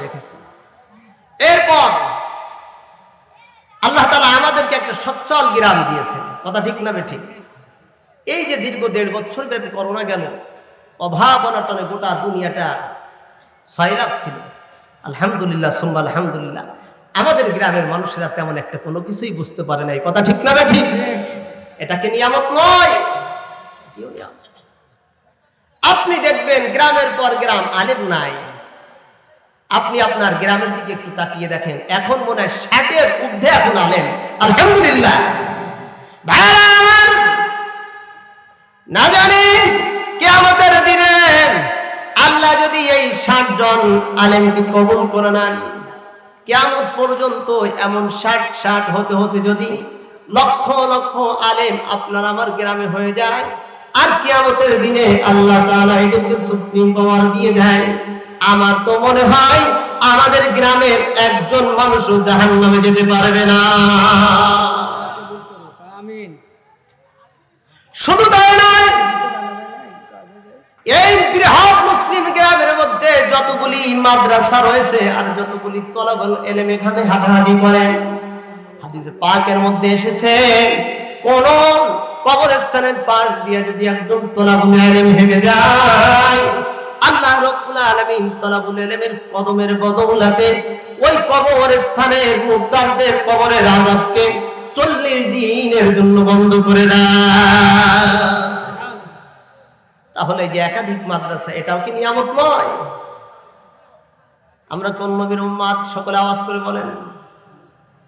রেখেছেন। এরপর আল্লাহ তাআলা আমাদেরকে একটা সচ্ছল গ্রাম দিয়েছেন, কথা ঠিক না ঠিক? এই যে দীর্ঘ 1.5 বছর ব্যাপী করোনা গেল, অভাব অনটনে গোটা দুনিয়াটা সয়লাভ ছিল। আলহামদুলিল্লাহ সুম্মা আলহামদুলিল্লাহ, আমাদের গ্রামের মানুষেরা তেমন একটা কোনো কিছুই বুঝতে পারে নাই, কথা ঠিক না ঠিক? এটাকে নিয়ামত নয়, এটিও নিয়ামত। আপনি দেখবেন গ্রামের পর গ্রাম আলেম নাই। আপনি আপনার গ্রামের দিকে একটু তাকিয়ে দেখেন, এখন মনে হয় 60-এর ঊর্ধ্বে এখন আলেম। আলহামদুলিল্লাহ। ভাইরা আমার, না জানি কিয়ামতের দিনে আল্লাহ যদি এই 60 জন আলেমকে কবুল করে নেন, কিয়ামত পর্যন্ত এমন 60 হতে হতে যদি লক্ষ লক্ষ আলেম আপনার আমার গ্রামে হয়ে যায়, আর কিয়ামতের দিনে আল্লাহ তাআলা এদেরকে সুপ্রিম পাওয়ার দিয়ে দেয়, আমার তো মনে হয় আমাদের গ্রামের একজন মানুষও জাহান্নামে যেতে পারবে না। আমিন। শুধু তাই নয়, এই বৃহৎ মুসলিম গ্রামের মধ্যে যতগুলি মাদ্রাসা রয়েছে আর যতগুলি তলাবুল ইলম এখানে হাঁটাহাঁটি করেন, হাদিসে পাকের মধ্যে এসেছে, কোন কবরস্থানের পাশ দিয়ে যদি একজন তলাবুল ইলম হেঁটে যায়, আল্লাহ রাব্বুল আলামিন তলাবুল ইলমের কদমের বদৌলতে ওই কবরস্থানের মুর্তাদদের কবরের আযাবকে 40 দিনের জন্য বন্ধ করে দেয়। তাহলে যে একাধিক মাদ্রাসা, এটাও কি নিয়ামত নয়? আমরা কোন নবীর উম্মত? সকলে আওয়াজ করে বলেন,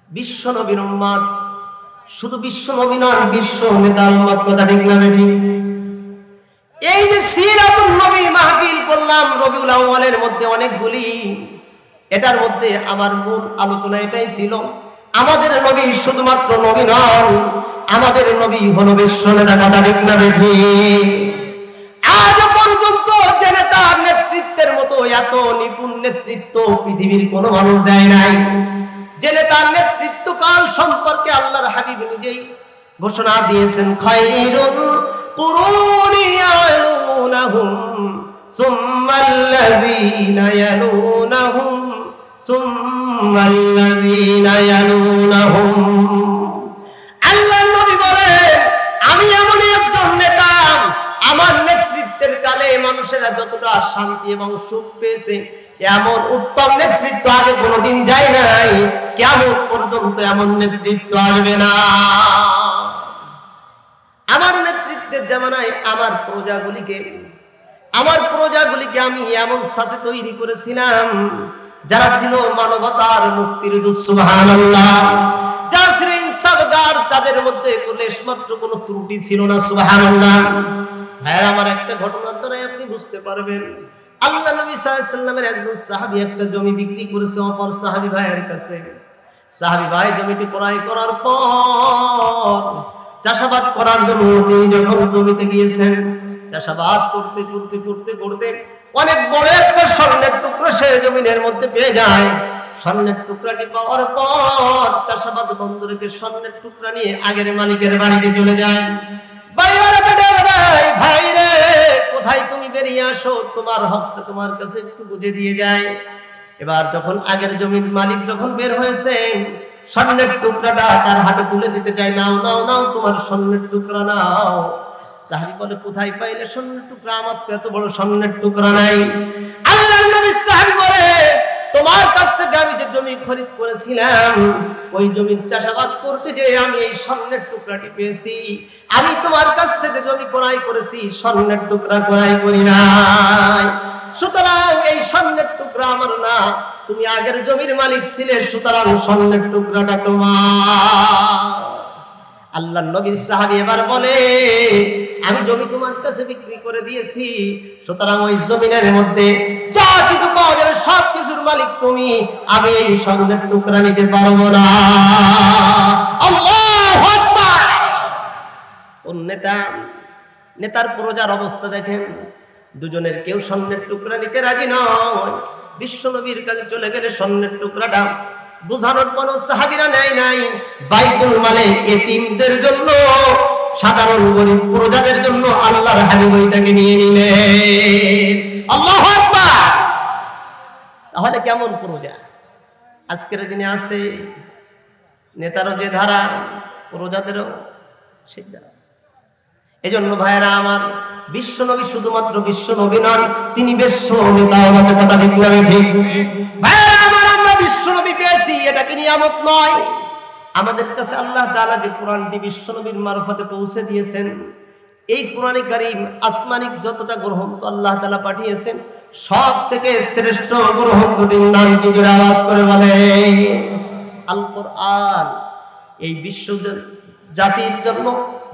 বিশ্ব নবীর উম্মত। শুধু বিশ্ব নবী নন, বিশ্ব নেতার উম্মত, কথা ঠিক না ঠিক? এই যে সিরাতুন নবী মাহফিল করলাম রবিউল আউয়ালের মধ্যে অনেকগুলি, এটার মধ্যে আমার মূল আলোচনা এটাই ছিল, আমাদের নবী শুধুমাত্র নবী নন, আমাদের নবী হলো বিশ্ব নেতা, কথা ঠিক না ঠিক? আজ পর্যন্ত যে নেতার নেতৃত্বের মতো এত নিপুণ নেতৃত্ব পৃথিবীর কোনো মানুষ দেয় নাই। যে নেতার নেতৃত্বকাল সম্পর্কে আল্লাহর হাবিব নিজেই ঘোষণা দিয়েছেন, খায়রুল কুরুনি ইয়ালুনাহুম সুম্মাল্লাযীনা ইয়ালুনাহুম সুম্মাল্লাযীনা ইয়ালুনাহুম। আল্লাহর নবী বলেন, আমি এমন একজন নেতা, আমার নেতৃত্বের কালে মানুষেরা যতটা শান্তি এবং সুখ পেয়েছে, এমন উত্তম নেতৃত্ব আগে কোনোদিন যায় নাই, কিয়ামত পর্যন্ত এমন নেতৃত্ব আসবে না। আমার নেতৃত্বের জামানায় আমার প্রজাগুলিকে আমি এমন সাথে তৈরি করেছিলাম, যারা ছিল মানবতার মুক্তির দূত, সুবহানাল্লাহ, যারা ছিল ইনসাফগার, তাদের মধ্যে লেশমাত্র কোনো ত্রুটি ছিল না, সুবহানাল্লাহ। ভাইরা আমার, একটা ঘটনার দ্বারাই আপনি বুঝতে পারবেন। আল্লাহ নবী সাল্লাল্লাহু আলাইহি ওয়াসাল্লামের একজন সাহাবী একটা জমি বিক্রি করেছে অপর সাহাবী ভাইয়ের কাছে। সাহাবী ভাই জমিটি ক্রয় করার পর চাষাবাদ করার জন্য তিনি যখন জমিতে গিয়েছেন, চাষাবাদ করতে করতে করতে করতে অনেক বড় একটা স্বর্ণের টুকরা সে জমিনের মধ্যে পেয়ে যায়। স্বর্ণের টুকরাটি পাওয়ার পর চাষাবাদ বন্ধ রেখে স্বর্ণের টুকরা নিয়ে আগের মালিকের বাড়িতে চলে যায়। বাড়িওয়ালাকে ডেকে দেয়, ভাই রে, কোথায় তুমি বেরিয়ে আসো, তোমার হকটা তোমার কাছে একটু বুঝে দিয়ে যায়। এবার যখন আগের জমির মালিক যখন বের হয়েছে, স্বর্ণের টুকরাটা তার হাতে তুলে দিতে চায়, নাও নাও নাও, তোমার স্বর্ণের টুকরা নাও। সাহাবী বলে, কোথায় পাইলে স্বর্ণের টুকরা? আমার তো এত বড় স্বর্ণের টুকরা নাই। আল্লাহর নবী সাহাবী বলে, তোমার কাছ থেকে আমি যে জমি খরিদ করেছিলাম, ওই জমির চাষাবাদ করতে যে আমি এই স্বর্ণের টুকরাটি পেয়েছি। আমি তোমার কাছ থেকে জমি ক্রয় করেছি, স্বর্ণের টুকরা ক্রয় করি নাই। সুতরাং এই স্বর্ণের টুকরা আমার না, তুমি আগের জমির মালিক ছিলে, সুতরাং স্বর্ণের টুকরাটা তোমার। আল্লাহর নবীর সাহাবী এবার বলে, আমি জমি তোমার কাছে বিক্রি করে দিয়েছি, সুতরাং ওই জমিনের মধ্যে যা কিছু পাওয়া যাবে সব কিছুর মালিক তুমি, আমি এই স্বর্ণের টুকরা নিতে পারবো না। আল্লাহু আকবার। কোন নেতার প্রজার অবস্থা দেখেন, দুজনের কেউ স্বর্ণের টুকরা নিতে রাজি নয়। বিশ্ব নবীর কাছে চলে গেলে স্বর্ণের টুকরাটা বুঝানোর পরও সাহাবীরা নেয় নাই। বাইতুল মালে এতিমদের জন্য, সাধারণ গরিব প্রজাদের জন্য আল্লাহর হাবিব ওইটাকে নিয়ে নিলেন। আল্লাহু আকবার। তাহলে কেমন প্রজা? আজকের দিনে আছে নেতারও যে ধারা, প্রজাদেরও সেই ধারা। এই জন্য ভাইয়েরা আমার, বিশ্ব নবী শুধুমাত্র বিশ্ব নবী নন, তিনি বিশ্ব নেতা। আমাদের কথা ঠিক না ঠিক? ভাইয়েরা আমার, আমরা বিশ্ব নবী পেয়েছি, এটা কি নিয়ামত নয়? আমাদের কাছে আল্লাহ তাআলা যে কোরআনটি বিশ্ব নবীর মারফতে পৌঁছে দিয়েছেন, এই কোরআনে কারীম আসমানিক যতটা গ্রন্থ আল্লাহ তাআলা পাঠিয়েছেন, সব থেকে শ্রেষ্ঠ গ্রন্থটির নাম কি? জোরে আওয়াজ করে বলে আল কোরআন। এই বিশ্ব জাতির জন্য,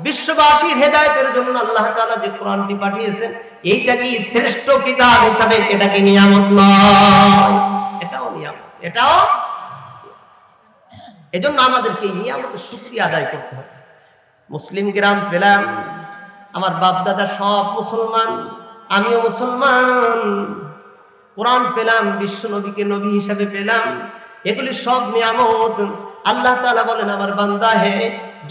বিশ্ববাসীর হেদায়েতের জন্য আল্লাহ তাআলা যে কোরআনটি পাঠিয়েছেন, এইটা কি শ্রেষ্ঠ কিতাব হিসাবে এটা কি নিয়ামত নয়? এটাও নিয়ামত, এটাও। এজন্য আমাদেরকে এই নিয়ামতের শুকরিয়া আদায় করতে হবে। মুসলিম গ্রাম পেলাম, আমার বাপ দাদা সব মুসলমান, আমিও মুসলমান, কোরআন পেলাম, বিশ্ব নবীকে নবী হিসাবে পেলাম, এগুলি সব নিয়ামত। আল্লাহ তাআলা বলেন, আমার বান্দা হে,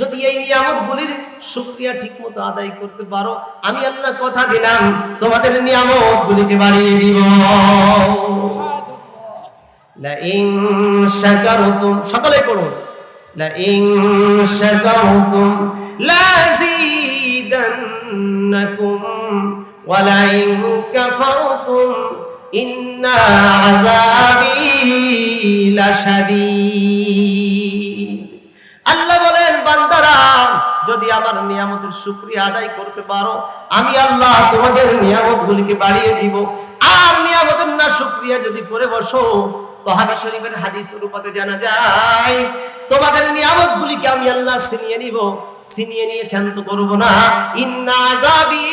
যদি এই নিয়ামতগুলির শুকরিয়া ঠিকমতো আদায় করতে পারো, আমি আল্লাহ কথা দিলাম তোমাদের নিয়ামতগুলিকে বাড়িয়ে দিব। লা ইন শাকারতুম, সকলে পড়ুন, লা ইন শাকারতুম লাযীদান্নাকুম ওয়া লা ইন কাফারতুম ইন্না আযাবি লাশাদীদ। আল্লাহ বলেন, বান্দারা যদি আমার নিয়ামতের শুকরিয়া আদায় করতে পারো, আমি আল্লাহ তোমাদের নিয়ামতগুলিকে বাড়িয়ে দিব। আর নিয়ামতের না শুকরিয়া যদি করে বসো, তহাবি শরীফের হাদিস অনুপাতে জানা যায়, তোমাদের নিয়ামতগুলিকে আমি আল্লাহ ছিনিয়ে নিব, ছিনিয়ে নিয়ে ক্ষান্ত করব না। ইন্না আযাবি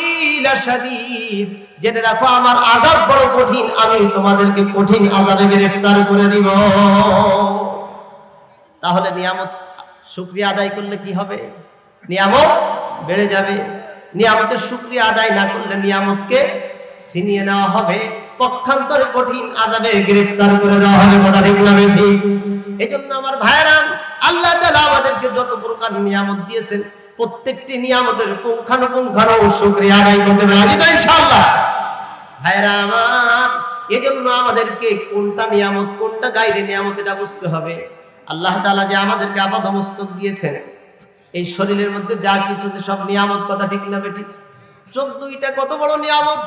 লাশাদীদ, জেনে রাখো আমার আযাব বড় কঠিন, আমি তোমাদেরকে কঠিন আযাবে গ্রেফতার করে দিব। তাহলে নিয়ামত শুকরিয়া আদায় করলে কি হবে? নিয়ামত বেড়ে যাবে। নিয়ামতের শুকরিয়া আদায় না করলে নিয়ামতকে ছিনিয়ে নেওয়া হবে, পক্ষান্তরে কঠিন আযাবে গ্রেফতার করে দেওয়া হবে। কথা ঠিক না ঠিক? এই জন্য আমার ভাইরা, আল্লাহ তাআলা আমাদেরকে যত প্রকার নিয়ামত দিয়েছেন, প্রত্যেকটি নিয়ামতের পুঙ্খানুপুঙ্খানু শুকরিয়া আদায় করতে হবে। রাজি তো ইনশাআল্লাহ? ভাইরা আমার, এই জন্য আমাদেরকে কোনটা নিয়ামত, কোনটা গায়রে নিয়ামত, এটা বুঝতে হবে। আল্লাহ তাআলা যে আমাদেরকে আপাদমস্তক দিয়েছেন, এই শরীরের মধ্যে যা কিছু যে সব নিয়ামত। কথা ঠিক না ঠিক? চোখ দুইটা কত বড় নিয়ামত।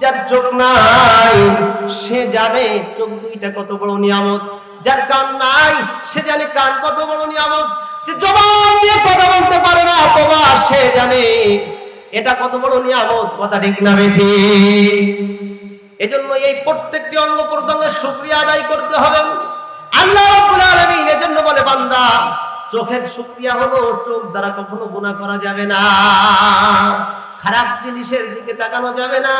যার চোখ নাই সে জানে চোখ দুইটা কত বড় নিয়ামত। যার কান নাই সে জানে কান কত বড় নিয়ামত। যে জবান দিয়ে কথা বলতে পারে না, তবে সে জানে এটা কত বড় নিয়ামত। কথা ঠিক না ঠিক? এজন্য এই প্রত্যেকটি অঙ্গ প্রত্যঙ্গের শুকরিয়া আদায় করতে হবে। আল্লাহ রাব্বুল আলামিন এজন্য বলে, বান্দা, চোখের শুকরিয়া হলো চোখ দ্বারা কখনো গুনাহ করা যাবে না, খারাপ জিনিসের দিকে তাকানো যাবে না।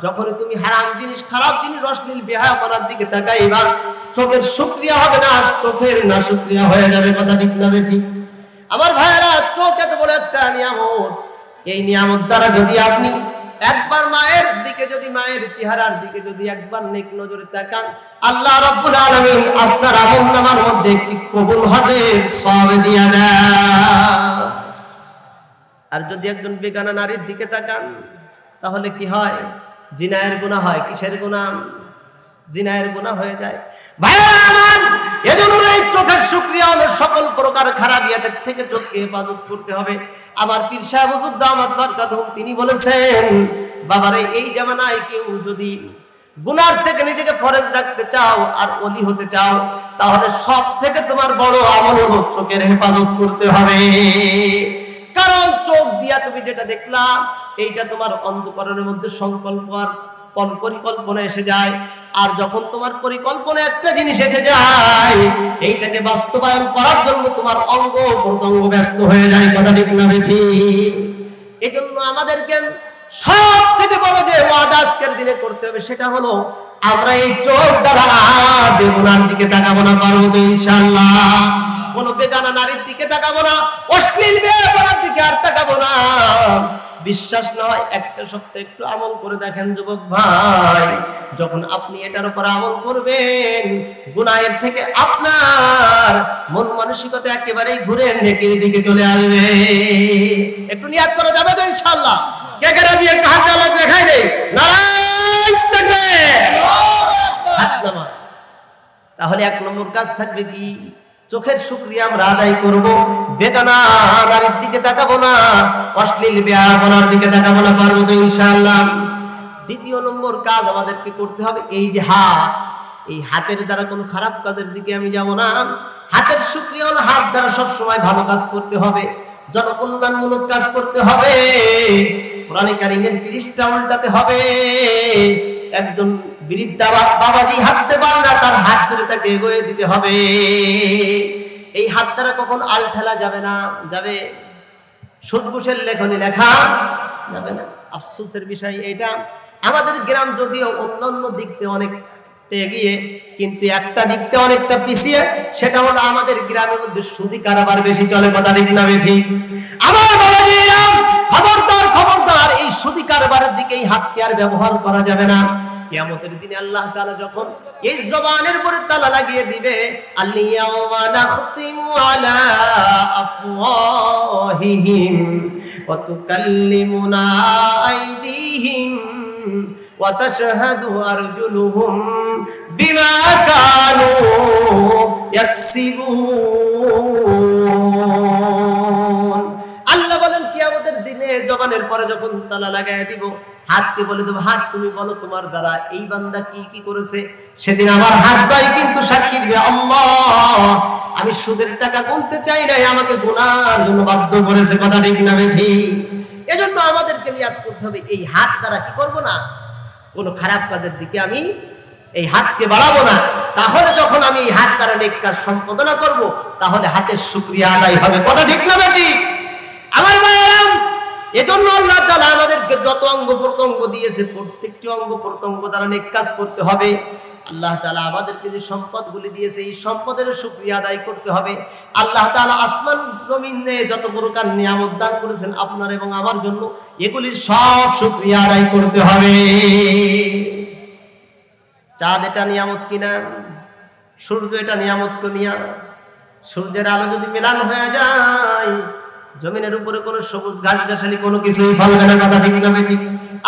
যখনই তুমি হারাম জিনিস, খারাপ জিনিস, অশ্লীল বেহায়াপনার দিকে তাকাইবা, চোখের শুকরিয়া হবে না, চোখের না শুকরিয়া হয়ে যাবে। কথা ঠিক না ঠিক? আমার ভাইয়েরা, চোখ এত বড় একটা নিয়ামত। এই নিয়ামত দ্বারা যদি আপনি একবার মায়ের দিকে, যদি মায়ের চেহারার দিকে যদি একবার নেক নজরে তাকান, আল্লাহ রাব্বুল আলামিন আপনার আমলনামার মধ্যে একটি কবুল হজের সওয়াব দিয়া দেন। আর যদি একজন বেগানা নারীর দিকে তাকান, তাহলে কি হয়? জিনায়ের গুনাহ হয়। কিসের গুনাহ? জিনায়ের গুনাহ হয়ে যায়। ভাইরা আমার, এজন্য এই চোখের শুকরিয়া হলো সকল প্রকার খারাপিয়াতের থেকে চোখকে হেফাজত করতে হবে। আমার পীর সাহেব হুজুর দামাত বরকাতুহু তিনি বলেছেন, বাবারে, এই জামানায় কেউ যদি গুনার থেকে নিজেকে ফরেজ রাখতে চাও আর ওলি হতে চাও, তাহলে সব থেকে তোমার বড় আমল হলো চোখের হেফাজত করতে হবে। কারণ চোখ দিয়া তুমি যেটা দেখলা, এইটা তোমার অন্তঃকরণের মধ্যে সংকল্প আর পরিকল্পনা এসে যায়। আর যখন তোমার পরিকল্পনা একটা জিনিস এসে যায়, এইটাকে বাস্তবায়ন করার জন্য তোমার অঙ্গ প্রত্যঙ্গ ব্যস্ত হয়ে যায়। কথা ঠিক না ঠিক? এই জন্য আমাদেরকে সব থেকে বড় যে ওয়াদা আজকের দিনে করতে হবে, সেটা হলো আমরা এই চোখ দ্বারা আর বেগুনার দিকে তাকাবো না। পারবো তো ইনশাআল্লাহ? কোনো বেগানা নারীর দিকে তাকাবো না, অশ্লীল বেহায়াপনার দিকে আর তাকাবো না। বিশ্বাস না হয় একটা সপ্তাহ একটু আমল করে দেখেন যুবক ভাই, যখন আপনি এটার উপর আমল করবেন, গুনাহের থেকে আপনার মন মানসিকতা একেবারেই ঘুরে নেকির দিকে চলে আসবে। একটু নিয়াত করা যাবে তো ইনশাআল্লাহ? কে কে রাজি? একটা হাত দেখাই দেই। নারায়ণ তাকবীর, হাত নামা। তাহলে 1 নম্বর কাজ থাকবে কি? চোখের শুকরিয়া আমরা আদায় করব, বেগানা নারীর দিকে তাকাবো না, অশ্লীল বিয়াপনার দিকে তাকাবো না, পারবো তো ইনশাআল্লাহ। 2 নম্বর কাজ আমাদেরকে করতে হবে, এই যে হাত, এই হাতের দ্বারা কোনো খারাপ কাজের দিকে আমি যাব না। হাতের শুকরিয়া হলো হাত দ্বারা সব সময় ভালো কাজ করতে হবে, জনকল্যাণমূলক কাজ করতে হবে, কোরআনে কারীমের পৃষ্ঠা উল্টাতে হবে। একজন বৃদ্ধা বাবাজি হাঁটতে পারে না, তার হাত ধরে তাকে এগিয়ে দিতে হবে। এই হাত দ্বারা কখন আল ঠেলা যাবে না, যাবে সুদ ঘুষের লেখনী লেখা যাবে না। আফসোসের বিষয় এটা, আমাদের গ্রাম যদিও অন্যান্য দিক থেকে অনেক এগিয়ে, কিন্তু একটা দিক থেকে অনেকটা পিছিয়ে, সেটা হলো আমাদের গ্রামের মধ্যে সুদি কারবার বেশি চলে। কথা ঠিক না ঠিক? আমার বাবাজিরা, খবরদার খবরদার, এই সুদি কারবারের দিকে এই হাতকে আর ব্যবহার করা যাবে না। কিয়ামতের দিনে আল্লাহ তাআলা যখন এই জবানের উপরে তালা লাগিয়ে দিবে, আল-ইয়াওমা নাখতিমু আলা আফওয়াহিহিম ওয়া তুকাল্লিমুনা আইদিহিম ওয়া তাশহাদু আরজুলুহুম বিমা কানু ইয়াকসিবুন। আল্লাহ বলেন কিয়ামতের দিনে জবানের পরে যখন তালা লাগায় দিব, হাতকে বলে দেবো, হাত তুমি বলো তোমার দ্বারা এই বান্দা কি কি করেছে। সেদিন আমার হাত দাই কিন্তু সাক্ষী দিবে, আল্লাহ আমি সুদের টাকা গুনতে চাই নাই, আমাকে গুনার জন্য বাধ্য করেছে। কথা ঠিক না ঠিক? এজন্য আমাদেরকে নিয়াত করতে হবে, এই হাত দ্বারা কি করব না, কোনো খারাপ কাজের দিকে আমি এই হাতকে বাড়াবো না। তাহলে যখন আমি এই হাত দ্বারা নেক কাজ সম্পাদনা করব, তাহলে হাতের শুকরিয়া আদায় হবে। কথা ঠিক না ঠিক? আমার ভাইরা, এজন্য আল্লাহ তাআলা আমাদেরকে যত অঙ্গ প্রত্যঙ্গ দিয়েছে, প্রত্যেকটি অঙ্গ প্রত্যঙ্গ দ্বারা নেক কাজ করতে হবে। আল্লাহ তাআলা আমাদেরকে যে সম্পদগুলি দিয়েছে, এই সম্পদের শুকরিয়া আদায় করতে হবে। আল্লাহ তাআলা আসমান জমিনে যত প্রকার নিয়ামত দান করেছেন আপনার এবং আমার জন্য, এগুলির সব শুকরিয়া আদায় করতে হবে। চাঁদ এটা নিয়ামত কিনা? সূর্য এটা নিয়ামত কিনা? সূর্যের আলো যদি মেলান হয়ে যায়, জমিনের উপরে কোনো সবুজ ঘাস গাছালি কোনো কিছুই ফলবে না। কথা ঠিক না ঠিক?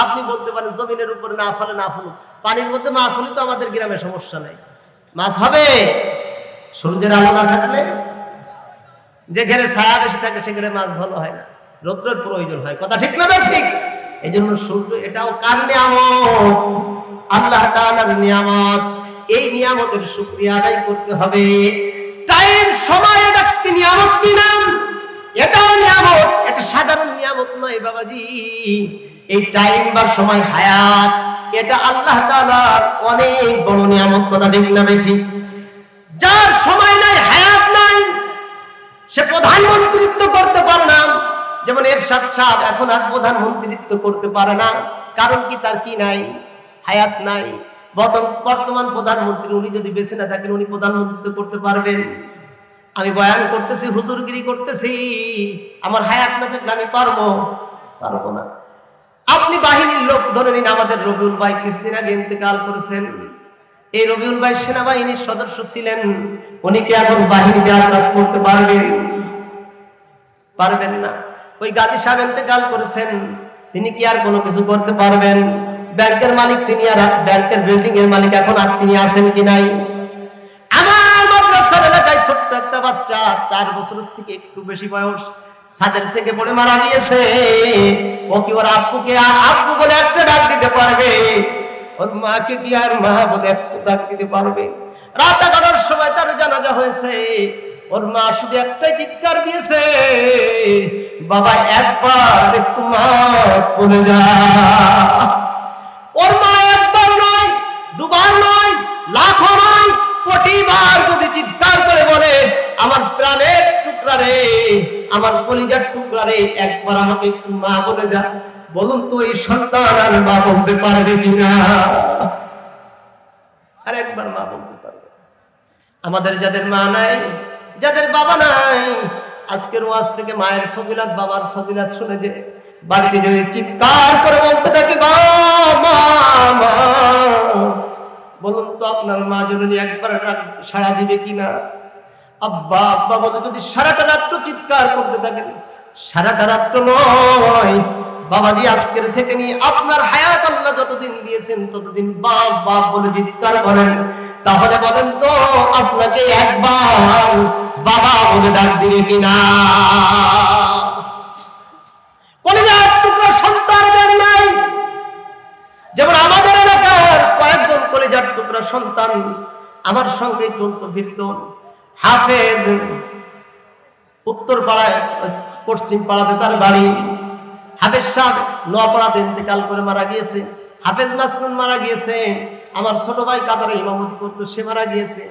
আপনি বলতে পারেন জমিনের উপরে না ফলে না ফলুক, পানির মধ্যে মাছ হলে তো আমাদের গ্রামে সমস্যা নাই, মাছ হবে। সূর্যের আলো না থাকলে, যেখানে ছায়া বেশি থাকে সেখানে মাছ ভালো হয় না, রৌদ্রের প্রয়োজন হয়। কথা ঠিক না ঠিক? এই জন্য সূর্য এটাও কার নিয়ামত? আল্লাহ তাআলার নিয়ামত। এই নিয়ামতের শুকরিয়া আদায় করতে হবে। টাইম, সময় এটা কি নিয়ামত কিনা? এটাও নিয়ামত, এটা সাধারণ নিয়ামত নয় বাবাজি। এই টাইম বা সময়, হায়াত, এটা আল্লাহ তাআলার অনেক বড় নিয়ামত। কথা ঠিক না ঠিক? যার সময় নাই, হায়াত নাই, সে প্রধানমন্ত্রিত্ব করতে পারে না। যেমন এরশাদ সাহেব এখন আর প্রধানমন্ত্রিত্ব করতে পারে না, কারণ কি? তার কি নাই? হায়াত নাই। বর্তমান প্রধানমন্ত্রী উনি যদি বেঁচে না থাকেন, উনি প্রধানমন্ত্রিত্ব করতে পারবেন? আমি বয়ান করতেছি, হুজুরগিরি করতেছি, আমার হায়াত না থাকলে আমি পারবো না। আপনি বাহিনীর লোক ধরে নিন, আমাদের রবিউল ভাই কিছুদিন আগে ইন্তেকাল করেছেন। এই রবিউল ভাই সেনাবাহিনীর সদস্য ছিলেন, উনি কি এখন বাহিনীতে আর কাজ করতে পারবেন? পারবেন না। ওই গাজী সাহেব ইন্তেকাল করেছেন, তিনি কি আর কোনো কিছু করতে পারবেন? ব্যাংকের মালিক তিনি, আর ব্যাংকের বিল্ডিং এর মালিক এখন আর তিনি আছেন কি নাই? আমার মাদ্রাসার এলাকায় ছোট্ট একটা বাচ্চা, 4 বছরের থেকে একটু বেশি বয়স, ছাদের থেকে পড়ে মারা গিয়েছে। ও কি ওর আব্বুকে আর আব্বু বলে একটা ডাক দিতে পারবে? ওর মাকে কি আর মা বলে একটা ডাক দিতে পারবে? রাত 11টার সময় তার জানাজা হয়েছে। ওর মা শুধু একটাই চিৎকার দিয়েছে, বাবা একবার একটু মা বলে যা। ওর মা একবার নয়, দুবার নয়, লাখো নয়, কোটিবার যদি চিৎকার করে বলে, আমার প্রাণের টুকরা রে, আমার কলিজার টুকরা রে, একবার আমাকে একটু মা বলে যা। বলুন তো এই সন্তান আর মা বলতে পারবে কিনা? আর একবার মা বলতে পারবে? আমাদের যাদের মা নাই, যাদের বাবা নাই, আজকের ওয়াজ থেকে মায়ের ফজিলত, বাবার ফজিলত শুনে যে বাড়িতে যদি চিৎকার করে বলতে থাকি মা, বলুন তো আপনার মা জননী একবার সাড়া দিবে কিনা? আব্বা আব্বা বলে যদি সারাটা রাত্র চিৎকার করতে থাকেন, সারাটা রাত্র নয় বাবাজি, আজকের থেকে নিয়ে আপনার হায়াত আল্লাহ যতদিন দিয়েছে দিয়েছেন ততদিন বাপ বাপ বলে চিৎকার করেন, তাহলে বলেন তো আপনাকে একবার বাবা বলে ডাক দিবে কিনা? কলিজার টুকরা সন্তানদের নাই, যেমন আমাদের এলাকার কয়েকজন কলিজার টুকরা সন্তান আমার সঙ্গে চলতো ফিরত। হাফেজ উত্তর পাড়ায়, পশ্চিম পাড়াতে তার বাড়ি। হাফেজ সাহেব নোয়াপাড়াতে ইন্তেকাল করে মারা গিয়েছে। হাফেজ মাসনুন মারা গিয়েছে। আমার ছোট ভাই কাতারে ইমামতি করতো, সে মারা গিয়েছে।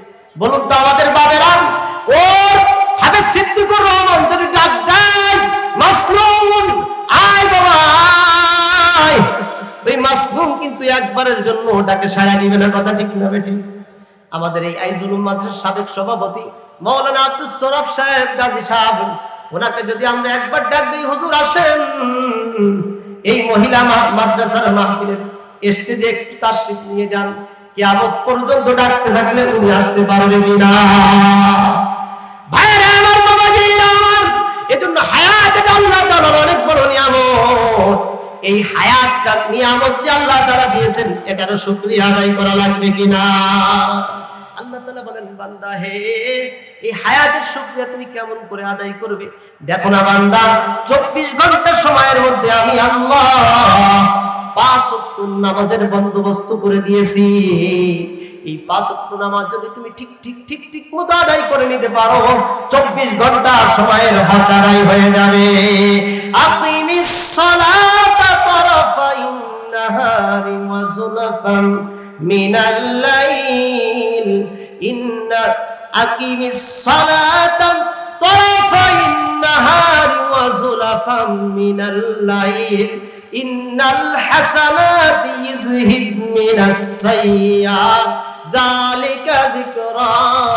বলুন তো আমাদের বাবেরা ওর হাফেজ সিদ্দিকুর রহমান যদি ডাক দেয়, মাসনুন আয় বাবা আয়, ওই মাসনুন কিন্তু একবারের জন্য ডাকে সাড়া দিবে না। কথা ঠিক না বেটি? আমাদের এই আইজুল মাদ্রাসার সাবেক সভাপতি মাওলানা আব্দুস সরফ সাহেব গাজী সাহেব, ওনাকে যদি আমরা একবার ডাক দিই, হুজুর আসেন এই মহিলা মাদ্রাসার মাহফিলের স্টেজে একটু তাশরিফ নিয়ে যান, কিয়ামত পর্যন্ত ডাকতে থাকলে উনি আসতে পারবেন না। ভাইরা আমার, বাবাজিরা আমার, এজন্য হায়াত এটা আল্লাহ তাআলার অনেক বড় নিয়ামত। এই হায়াতটা নিয়ামত যে আল্লাহ তাআলা দিয়েছেন, এটারও শুকরিয়া আদায় করা লাগবে কিনা? আল্লাহ তাআলা বলেন, বান্দা হে, এই হায়াতের শুকরিয়া তুমি কেমন করে আদায় করবে? দেখো না বান্দা, 24 ঘন্টা সময়ের মধ্যে আমি আল্লাহ 5 ওয়াক্ত নামাজের বন্দোবস্ত করে দিয়েছি। এই 5 ওয়াক্ত নামাজ যদি তুমি ঠিক মতো আদায় করে নিতে পারো, 24 ঘন্টা সময়ের হক আদায় হয়ে যাবে। আকিমিস সালাতা তারাফাইন নাহারি ওয়া যুলফান মিনাল লাইল, ইন্না আকিমিস সালাতা তারাফাইন নাহারি ওয়া যুলফান মিনাল লাইল, ইন্নাল হাসানাতি ইযহিবনাস সাইয়্যাত যালিকা যিকরা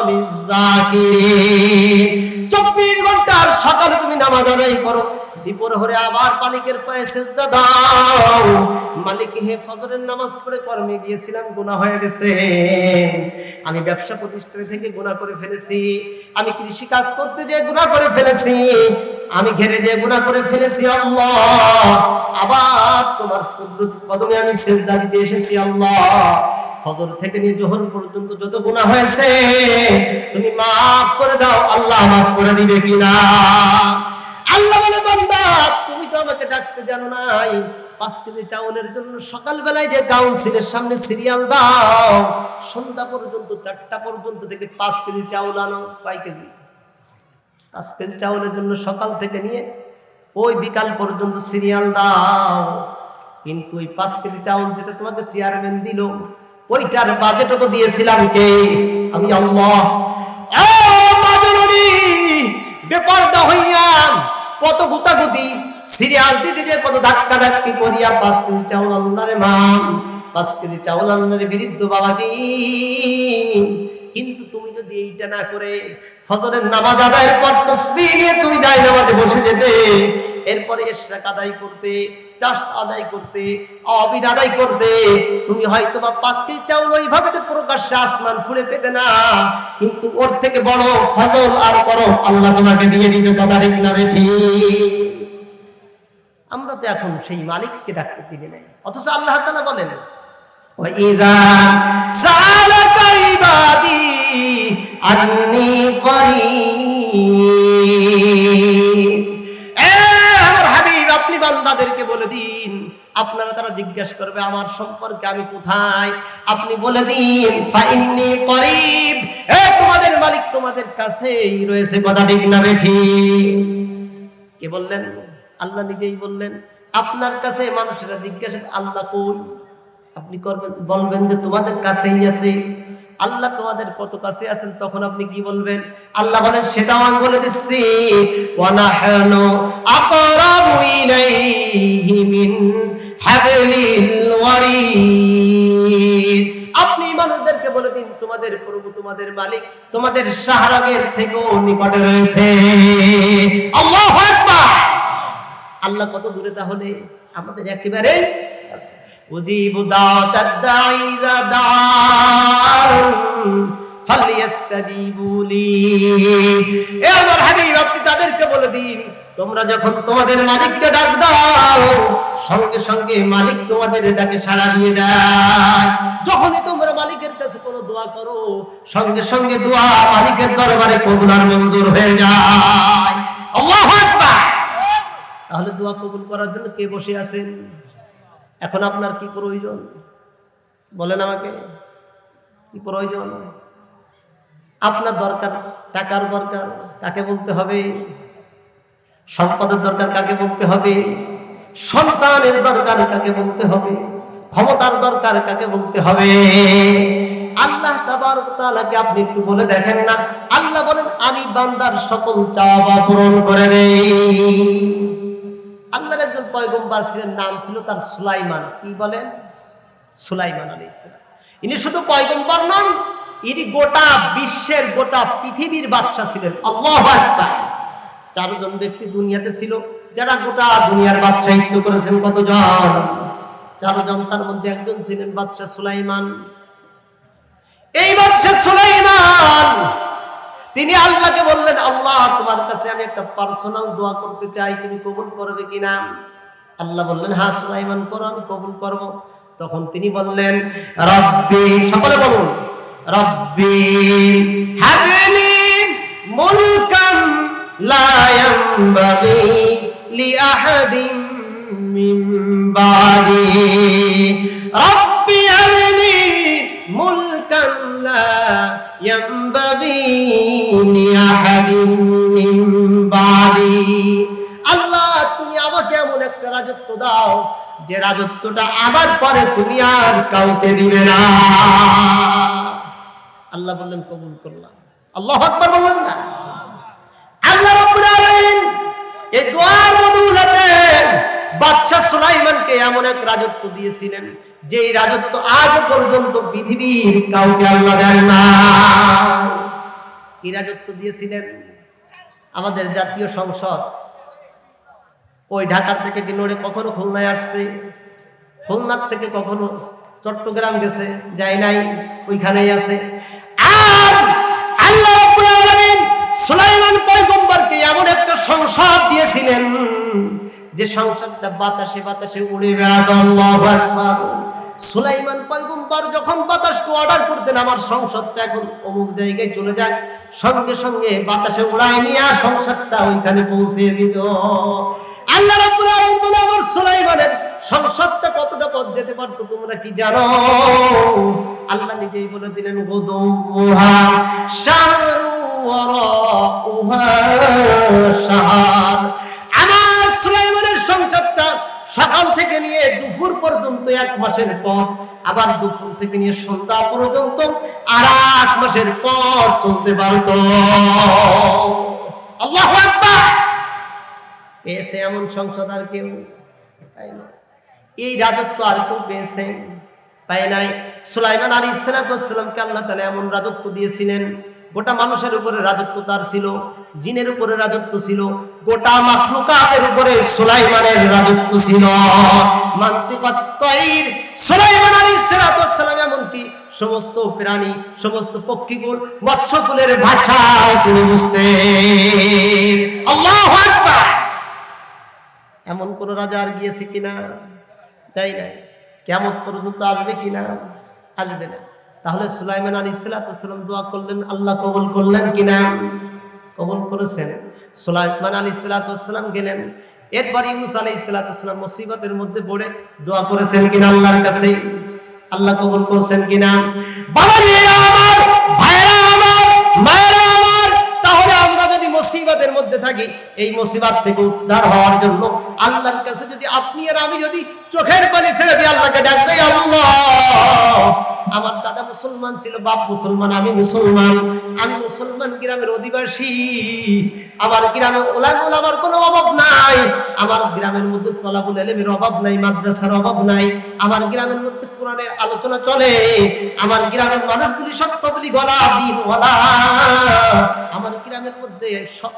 লিয-যাকিরিন। 24 ঘন্টার সকালে তুমি নামাজ আদায় করো, দুপুরে আবার মালিকের পায়ে সিজদা দাও। মালিক হে, ফজরের নামাজ পড়ে কর্মে গিয়েছিলাম, গুনাহ হয়ে গেছে। আমি ব্যবসা প্রতিষ্ঠানে থেকে গুনাহ করে ফেলেছি, আমি কৃষি কাজ করতে যেয়ে গুনাহ করে ফেলেছি, আমি ঘেরে যেয়ে গুনাহ করে ফেলেছি। আল্লাহ, আবার তোমার কুদরত কদমে আমি সিজদা দিতে এসেছি। আল্লাহ, ফজর থেকে নিয়ে জোহর পর্যন্ত যত গুনাহ হয়েছে তুমি মাফ করে দাও। আল্লাহ মাফ করে দিবে কিনা? আল্লাহ বলে, বান্দা তুমি তো আমাকে ডাকতে জানো নাই, 5 কেজি চাউলের জন্য সকালবেলায় যে কাউন্সিলের সামনে সিরিয়াল দাও, সন্ধ্যা পর্যন্ত 4টা পর্যন্ত থেকে 5 কেজি চাউল আনো। কয় কেজি? 5 কেজি চাউলের জন্য সকাল থেকে নিয়ে ওই বিকাল পর্যন্ত সিরিয়াল দাও। কিন্তু ওই 5 কেজি চাউল যেটা তোমাকে চেয়ারম্যান দিল, ওইটার বাজেটও তো দিয়েছিলাম কে? আমি আল্লাহ। ও মাজনবী, বেপরদা হইয়া কত গুতাগুতি সিরিয়াল দিতে যে কত ধাক্কা ধাক্কি করিয়া 5 কেজি চাউল আল্লাহরে মান, 5 কেজি চাউল আল্লাহরে বিরুদ্ধ বাবাজি। কিন্তু তুমি যদি এইটা না করে ফজরের নামাজ আদায়ের পর তাসবিহ নিয়ে তুমি যাই নামাজে বসে যেতে, এরপরে ইশরাক আদায় করতে, চাষত আদায় করতে, অবির আদায় করতে, তুমি হয়তো বা 5 কেজি চাউল ওইভাবে তো প্রকাশ্যে আসমান ফুলে পেতে না, কিন্তু ওর থেকে বড় ফজল আর করো আল্লাহ তোমাকে দিয়ে দিতে। কথা ঠিক না বেঠি? আমরা তো এখন সেই মালিককে ডাকতে চিনি নাই, অথচ আল্লাহ তাআলা বলেন, وَإِذَا سَأَلَكَ عِبَادِي أَنِّي قَرِيبٌ। আমার হাবিব, আপনি বান্দাদেরকে বলে দিন, আপনারা তারা জিজ্ঞাসা করবে আমার সম্পর্কে আমি কোথায়, আপনি বলে দিন ফাইন্নী করিব, তোমাদের মালিক তোমাদের কাছেই রয়েছে। কথা ঠিক না বেঠিক? কে বললেন? আল্লাহ নিজেই বললেন, আপনার কাছে মানুষেরা জিজ্ঞাসা আল্লাহ কই, আপনি বলবেন যে তোমাদের কাছেই আছে। আল্লাহ তোমাদের কত কাছে আছেন, তখন আপনি কি বলবেন? আল্লাহ বলেন, সেটাও আমি বলে দিচ্ছি, ওয়া নাহনু আকরাবু ইলাইহি মিন হাবলিল ওয়ারিদ। আপনি মানুষদেরকে বলে দিন তোমাদের প্রভু, তোমাদের মালিক তোমাদের শাহরাগের থেকেও নিকটে রয়েছে। আল্লাহু আকবার। আল্লাহ কত দূরে? তাহলে আমাদের একেবারে কাছে। উজিবু দাওয়াতাদ দাঈ ইযা দাআন ফালইস্তাজিবু লি। আমার হাবিব, আপনি তাদেরকে বলে দিন তোমরা যখন তোমাদের মালিককে ডাক দাও সঙ্গে সঙ্গে মালিক তোমাদের ডাকে সাড়া দিয়ে দেয়। যখনই তোমরা মালিকের কাছে কোনো দোয়া করো সঙ্গে সঙ্গে দোয়া মালিকের দরবারে কবুল আর মঞ্জুর হয়ে যায়। আল্লাহু আকবার। তাহলে দোয়া কবুল করার জন্য কে বসে আছেন? এখন আপনার কি প্রয়োজন বলেন আমাকে, কি প্রয়োজন? আপনার দরকার টাকার দরকার, কাকে বলতে হবে? সম্পদের দরকার, কাকে বলতে হবে? সন্তানের দরকার, কাকে বলতে হবে? ক্ষমতার দরকার, কাকে বলতে হবে? আল্লাহ তাবারক ওয়া তাআলাকে আপনি একটু বলে দেখেন না। আল্লাহ বলেন আমি বান্দার সকল চাওয়া পূরণ করে দেই। আল্লাহর একজন পয়গম্বর ছিলেন, নাম ছিল তার সুলাইমান। কি বলেন? সুলাইমান আলাইহিস সালাম। ইনি শুধু পয়গম্বর নন, ইনি গোটা বিশ্বের গোটা পৃথিবীর বাদশা ছিলেন। আল্লাহু আকবার। 4 জন ব্যক্তি দুনিয়াতে ছিল যারা গোটা দুনিয়ার বাদশাহিত্ব করেছেন। কতজন? 4 জন। তার মধ্যে একজন ছিলেন বাদশা সুলাইমান। এই বাদশা সুলাইমান তিনি আল্লাহকে বললেন, আল্লাহ তোমার কাছে আমি একটা পার্সোনাল দোয়া করতে চাই, তুমি কবুল করবে কিনা? আল্লাহ বললেন, হ্যাঁ সুলাইমান করো, আমি কবুল করব। তখন তিনি বললেন, রব্বি, সকলে বলুন, রব্বি হাবলি মুলকান লা ইয়ানবাগি লিআহাদিন মিন বাদি। রব্বি হাবলি মুলকান লা ইয়ানবাগি লিআহাদিন মিন বাদি। আল্লাহ তুমি আমাকে এমন একটা রাজত্ব দাও যে রাজত্বটা আমার পরে তুমি আর কাউকে দিবে না। আল্লাহ বললেন কবুল করলাম। আল্লাহু আকবার বললেন না? আল্লাহ রাব্বুল আলামিন এই দোয়ার বদৌলতে বাদশা সুলাইমানকে এমন এক রাজত্ব দিয়েছিলেন যে রাজত্ব আজ পর্যন্ত পৃথিবীর কাউকে আল্লাহ দেন নাই। কি রাজত্ব দিয়েছিলেন? আমাদের জাতীয় সংসদ ওই ঢাকার থেকে কি নড়ে কখনো খুলনায় আসছে? খুলনার থেকে কখনো চট্টগ্রাম গেছে? যায় নাই, ওইখানেই আছে। আর আল্লাহ রাব্বুল আলামিন সুলাইমান পয়গম্বরকে এমন একটা সংসদ দিয়েছিলেন যে সংসদটা বাতাসে বাতাসে উড়ে বেড়াতো। আল্লাহু আকবার। সুলাইমান পয়গম্বর যখন বাতাসকে অর্ডার করতেন, আমার সংসদটা এখন অমুক জায়গায় চলে যাক, সঙ্গে সঙ্গে বাতাসে উড়ায় নিয়ে সংসদটা ওইখানে পৌঁছে দিত। আল্লাহ রাব্বুল আলামিন বলে, আমার সুলাইমানের সংসদটা কতটা পথ যেতে পারতো তোমরা কি জানো? আল্লাহ নিজেই বলে দিলেন, গুদুহা শাহরু ওয়ারাউহা শাহর। আমার সুলাইমানের সংসদটা সকাল থেকে নিয়ে দুপুর পর্যন্ত 1 মাসের পথ, আবার দুপুর থেকে নিয়ে সন্ধ্যা পর্যন্ত আর 1 মাসের পথ চলতে পারত। আল্লাহু আকবার। পেয়েছে এমন সংসদ আর কেউ পায় না। এই রাজত্ব আর কেউ পেয়েছে? পায় নাই। সুলাইমান আলাইহিস সালামকে আল্লাহ তাআলা এমন রাজত্ব দিয়েছিলেন, গোটা মানুষের উপরে রাজত্ব তার ছিল, জিনের উপরে রাজত্ব ছিল, গোটা মাখলুকাতের উপরে সুলাইমানের রাজত্ব ছিল। মান্তিকাত তাইর সুলাইমান আলাইহিস সালাম এমনকি সমস্ত প্রাণী, সমস্ত পক্ষীকুল, মৎস্যকুলের ভাষা তিনি বুঝতেন। আল্লাহু আকবার। এমন কোন রাজা আর গিয়েছে কিনা? যাই নাই। কিয়ামত পর্যন্ত আসবে কিনা? আসবে না। তাহলে সুলাইমান আলাইহিস সালাম দোয়া করলেন, আল্লাহ কবুল করলেন কিনা? কবুল করেছেন। সুলাইমান আলাইহিস সালাম গেলেন। এরপর ইউনূস আলাইহিস সালাম মুসিবতের মধ্যে পড়ে দোয়া করেছেন কিনা আল্লাহর কাছে? আল্লাহ কবুল করেছেন কিনা? বাবাজিরা আমার, ভাইরা আমার, মায়েরা আমার, তাহলে আমরা যদি মুসিবতের মধ্যে থাকি, এই মুসিবত থেকে উদ্ধার হওয়ার জন্য আল্লাহর কাছে যদি আপনি আর আমি যদি চোখের পানি ছেড়ে দিয়ে আল্লাহকে ডাক দেই, আল্লাহ আমার দাদা মুসলমান ছিল, বাপ মুসলমান, আমি মুসলমান, আমি মুসলমান গ্রামের অধিবাসী, আমার গ্রামে ওলামার কোনো অভাব নাই, আমার গ্রামের মধ্যে তলাবুল ইলমের অভাব নাই, মাদ্রাসার অভাব নাই, আমার গ্রামের মধ্যে কোরআনের আলোচনা চলে, আমার গ্রামের মানুষগুলি সব তবলিগ ওয়ালা, দ্বীন ওয়ালা, আমার গ্রামের মধ্যে সব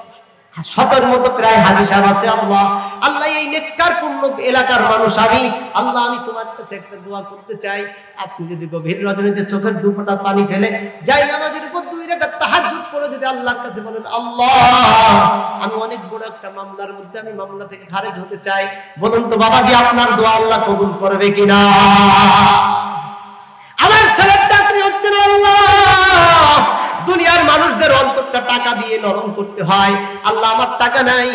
শতের মতো প্রায় হাজী সাহেব আছে। আল্লাহ আল্লাহ এই নেককার পূর্ণ এলাকার মানুষ আমি আল্লাহ আমি তোমার কাছে একটা দোয়া করতে চাই। আপনি যদি গভীর রজনীতে চোখের দুফোঁটা পানি ফেলে যাই নামাজের উপর 2 রাকাত তাহাজ্জুদ পড়ে যদি আল্লাহর কাছে বলেন, আল্লাহ আমি অনেক বড় একটা মামলার মধ্যে, আমি মামলা থেকে খারেজ হতে চাই, বলুন তো বাবাজি আপনার দোয়া আল্লাহ কবুল করবে কিনা? আমার ছেলের চাকরি হচ্ছে না, আল্লাহ দুনিয়ার মানুষদের অন্তরটা টাকা দিয়ে নরম করতে হয়, আল্লাহ আমার টাকা নাই,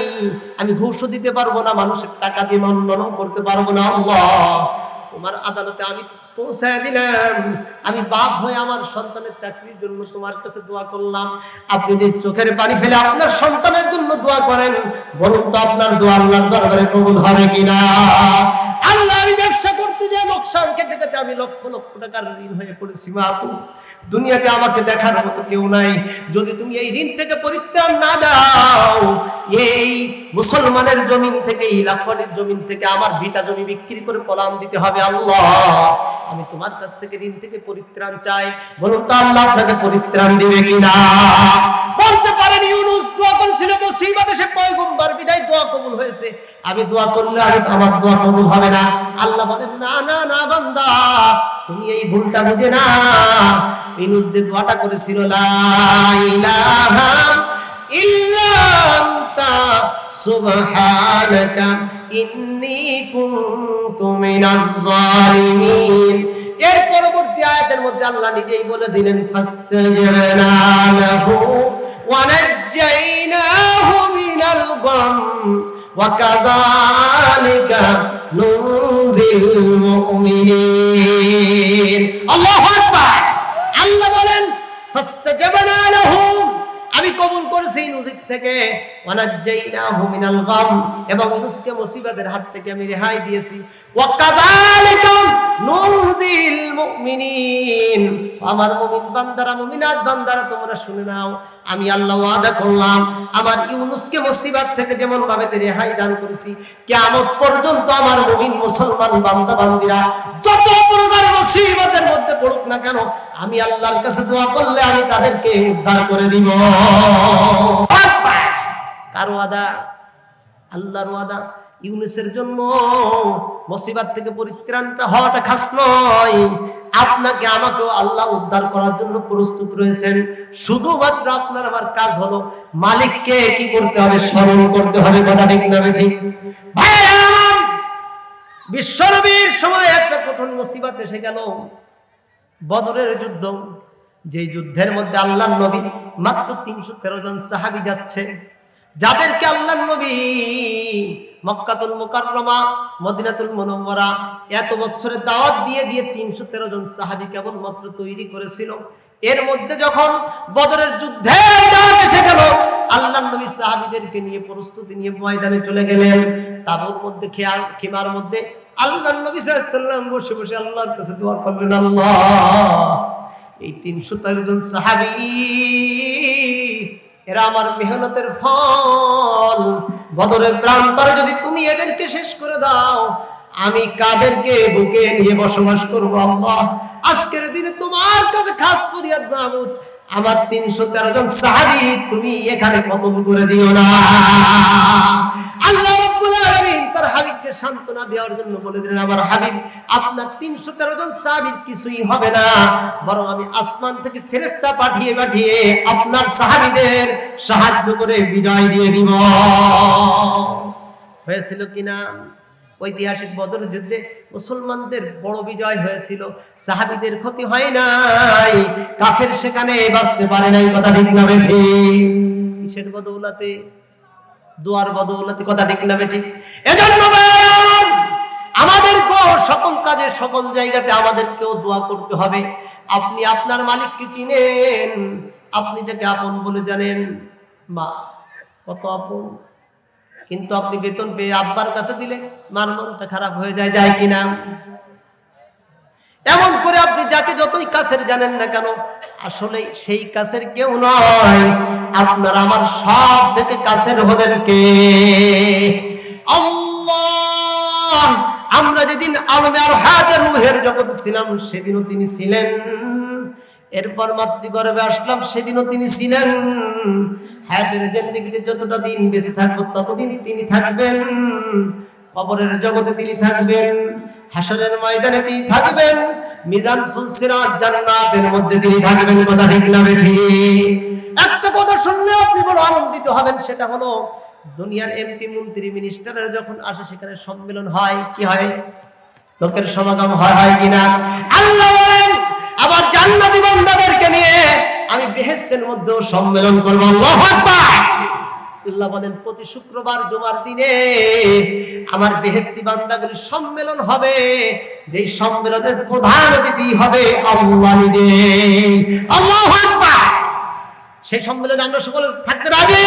আমি ঘুষও দিতে পারবো না, মানুষের টাকা দিয়ে নরম করতে পারবো না, আল্লাহ তোমার আদালতে আমি পৌঁছায় দিলাম, আমি বাপ হয়ে আমার সন্তানের চাকরির জন্য তোমার কাছে দোয়া করলাম, আপনি যে চোখের পানি ফেলে আপনার সন্তানের জন্য দোয়া করেন, বলুন তো আপনার দোয়া আল্লাহর দরবারে কবুল হবে কিনা? আল্লাহ আমি ব্যবসা করতে যাই লোকসান খেতে খেতে আমি লক্ষ লক্ষ টাকার ঋণ হয়ে পড়েছি, মাহবুব দুনিয়াতে আমাকে দেখার মতো কেউ নাই, যদি তুমি এই ঋণ থেকে পরিত্রাণ না দাও, এই মুসলমানের জমিন থেকে, এই লাফানের জমিন থেকে আমার ভিটা জমি বিক্রি করে পলান দিতে হবে, আল্লাহ আমি তোমার কাছ থেকে ঋণ থেকে পরিত্রাণ চাই, বলুন তো আল্লাহ আপনাকে পরিত্রাণ দিবে কিনা? বলতে পারেন ইউনূস দোয়া করেছিল মুসিবতে, সে পয়গম্বর বিদায় দোয়া কবুল হয়েছে, আমি দোয়া করলে আমার দোয়া কবুল হবে না? আল্লাহ বলেন না না না বান্দা, তুমি এই ভুলটা বুঝে না, ইউনূস যে দোয়াটা করেছিল লা ইলাহা ইল্লা আনতা সুবহানাকা ইন্নী কুনতু মিনাজ জালিমিন, এর পরবর্তী আয়াতের মধ্যে আল্লাহ নিজেই বলে দিলেন ফাস্তাজবানা লাহু ওয়া নাজ্জাইনাহু মিনাল গাম ওয়া কাযালিকা নুনজিল মুমিনিন। আল্লাহু আকবার। আল্লাহ বলেন ফাস্তাজবানা লাহু, আমি কবুল করেছি ইউনূসের থেকে, ওয়া নাজ্জাইনাহু মিনাল গাম, এবং ইউনূসকে মুসিবতের হাত থেকে আমি রেহাই দিয়েছি, ওয়া কাযালিকা নুনজিল মুমিনিন, আমার মুমিন বান্দারা মুমিনাত বান্দারা তোমরা শুনে নাও, আমি আল্লাহ ওয়াদা করলাম আমার ইউনূসকে মুসিবত থেকে যেমন ভাবে রেহাই দান করেছি, কিয়ামত পর্যন্ত আমার মুমিন মুসলমান বান্দা বান্দিরা যত প্রকার মুসিবতের মধ্যে পড়ুক না কেন, আমি আল্লাহর কাছে দোয়া করলে আমি তাদেরকে উদ্ধার করে দিব। কার ওয়াদা? আল্লাহর ওয়াদা। ইউনূসের জন্য মুসিবত থেকে পরিত্রাণটা হওয়াটা খাস নয়, আপনাকে আমাকেও আল্লাহ উদ্ধার করার জন্য প্রস্তুত রয়েছেন, শুধুমাত্র আপনার আমার কাজ হলো মালিককে কি করতে হবে? স্মরণ করতে হবে। কথা ঠিক না ঠিক? ভাইরা আমার, বিশ্বনবীর সময় একটা কঠিন মুসিবত এসে গেল, বদরের যুদ্ধ, যেই যুদ্ধের মধ্যে আল্লাহর নবী মাত্র 313 জন সাহাবী যাচ্ছে, যাদেরকে আল্লাহর নবী মক্কাতুল মুকাররমা মদিনাতুল মুনাওয়ারা এত বছরের দাওয়াত দিয়ে 313 জন সাহাবী কেবলমাত্র তৈরি করেছিল। এর মধ্যে যখন বদরের যুদ্ধের ডাক এসে গেল, আল্লাহর নবী সাহাবীদেরকে নিয়ে প্রস্তুতি নিয়ে ময়দানে চলে গেলেন। তাবুর মধ্যে খিমার মধ্যে আল্লাহর নবী সাল্লাল্লাহু আলাইহি ওয়াসাল্লাম বসে বসে আল্লাহর কাছে দোয়া করলেন, আল্লাহ এই 313 জন সাহাবী এরা আমার মেহনতের ফল, বদরের প্রান্তরে যদি তুমি এদেরকে শেষ করে দাও, আমি কাদেরকে বুকে নিয়ে বসবাস করবো? আল্লাহ আজকের দিনে তোমার কাছে খাস ফরিয়াদ মাহমুদ, আমার 313 জন সাহাবী তুমি এখানে কতল করে দিও না। আল্লাহ রাব্বুল আলামিন তার হাবিবকে সান্ত্বনা দেওয়ার জন্য বলে দিলেন, আমার হাবিব আপনার 313 জন সাহাবীর কিছুই হবে না, বরং আমি আসমান থেকে ফেরেশতা পাঠিয়ে পাঠিয়ে আপনার সাহাবীদের সাহায্য করে বিজয় দিয়ে দিব। হয়েছিল কিনা? ঐতিহাসিক বদর যুদ্ধে মুসলমানদের বড় বিজয় হয়েছিল, সাহাবীদের ক্ষতি হয় নাই, কাফের সেখানে বাঁচতে পারে নাই। কথা ঠিক না বেঠিক? কিসের বদৌলতে? দোয়ার বদৌলতে। কথা ঠিক না বেঠিক? এজন্য আমাদেরকেও সকল কাজে সকল জায়গাতে আমাদেরকেও দোয়া করতে হবে। আপনি আপনার মালিককে চিনেন, আপনি যাকে আপন বলে জানেন, মা কত আপন, কিন্তু আপনি বেতন পেয়ে আব্বার কাছে দিলে মার মনটা খারাপ হয়ে যায়, যায় কিনা? এমন করে আপনি যাকে যতই কাছের জানেন না কেন, আসলে সেই কাছের কেউ নয়, আপনার আমার সব থেকে কাছের হলেন কে? আল্লাহ। আমরা যেদিন আলমে আর হাতের রুহের জগতে ছিলাম, সেদিনও তিনি ছিলেন, এরপর মাতৃগর্ভে আসলাম, সেদিনও তিনি ছিলেন। হায়াতের জিন্দেগিতে যতটা দিন বেঁচে থাকবো ততদিন তিনি থাকবেন। কবরের জগতে তিনি থাকবেন, হাসরের ময়দানে তিনি থাকবেন, মিজান ফুলসিরাত জান্নাতের মধ্যে তিনি থাকবেন। কথা ঠিক না ঠিক? একটা কথা শুনলে আপনি বড় আনন্দিত হবেন, সেটা হলো দুনিয়ার এমপি মন্ত্রী মিনিস্টারের যখন আসে সেখানে সম্মেলন হয়, কি হয়? লোকের সমাগম হয় কিনা? আল্লাহ বলেন আবার জান্নাতি বান্দাদেরকে নিয়ে আমি বেহেশতের মধ্যেও সম্মেলন করব। আল্লাহু আকবার। আল্লাহ বলেন প্রতি শুক্রবার জুমার দিনে আমার বেহেশতি বান্দাগুলি সম্মেলন হবে, যেই সম্মেলনের প্রধান অতিথি হবে আল্লাহ নিজে। আল্লাহু আকবার। সেই সম্মেলনে আমরা সকলে থাকতে রাজি?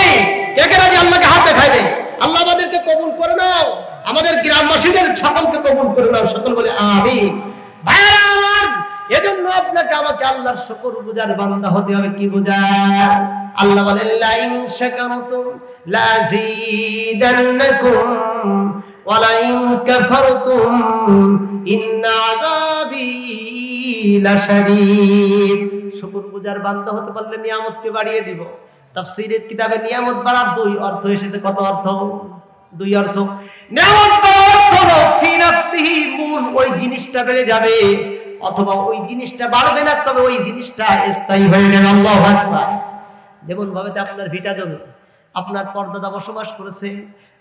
কে কে রাজি? আল্লাহকে হাত দেখাই দেয়। আল্লাহ আমাদেরকে কবুল করে নাও, আমাদের গ্রামবাসীদের সকলকে কবুল করে নাও। সকল বলে আমিন। ভাইরা আমার, এজন্য আপনাকে আমাকে আল্লাহর শুকরগুজার বান্দা হতে হবে। কি বুঝার? আল্লাহ বলেন লা ইন শাকারতুম লাযীদান্নাকুম ওয়া লা ইন কাফারতুম ইন্না আযাবি লাশাদীদ। শুকরগুজার বান্দা হতে পারলে নিয়ামতকে বাড়িয়ে দিব। তাফসীরের কিতাবে নিয়ামত বাড়ার দুই অর্থ এসেছে। কত অর্থ? দুই অর্থ। নিয়ামত বাড়ার অর্থ হলো ফি নাফসিহি, মূল ওই জিনিসটা বেড়ে যাবে, অথবা ওই জিনিসটা বাড়বে না, তবে ওই জিনিসটা স্থায়ী হয়ে যাবে। আল্লাহু আকবার। যেমন ভাবে আপনার ভিটা জমি, আপনার পরদাদা বসবাস করেছে,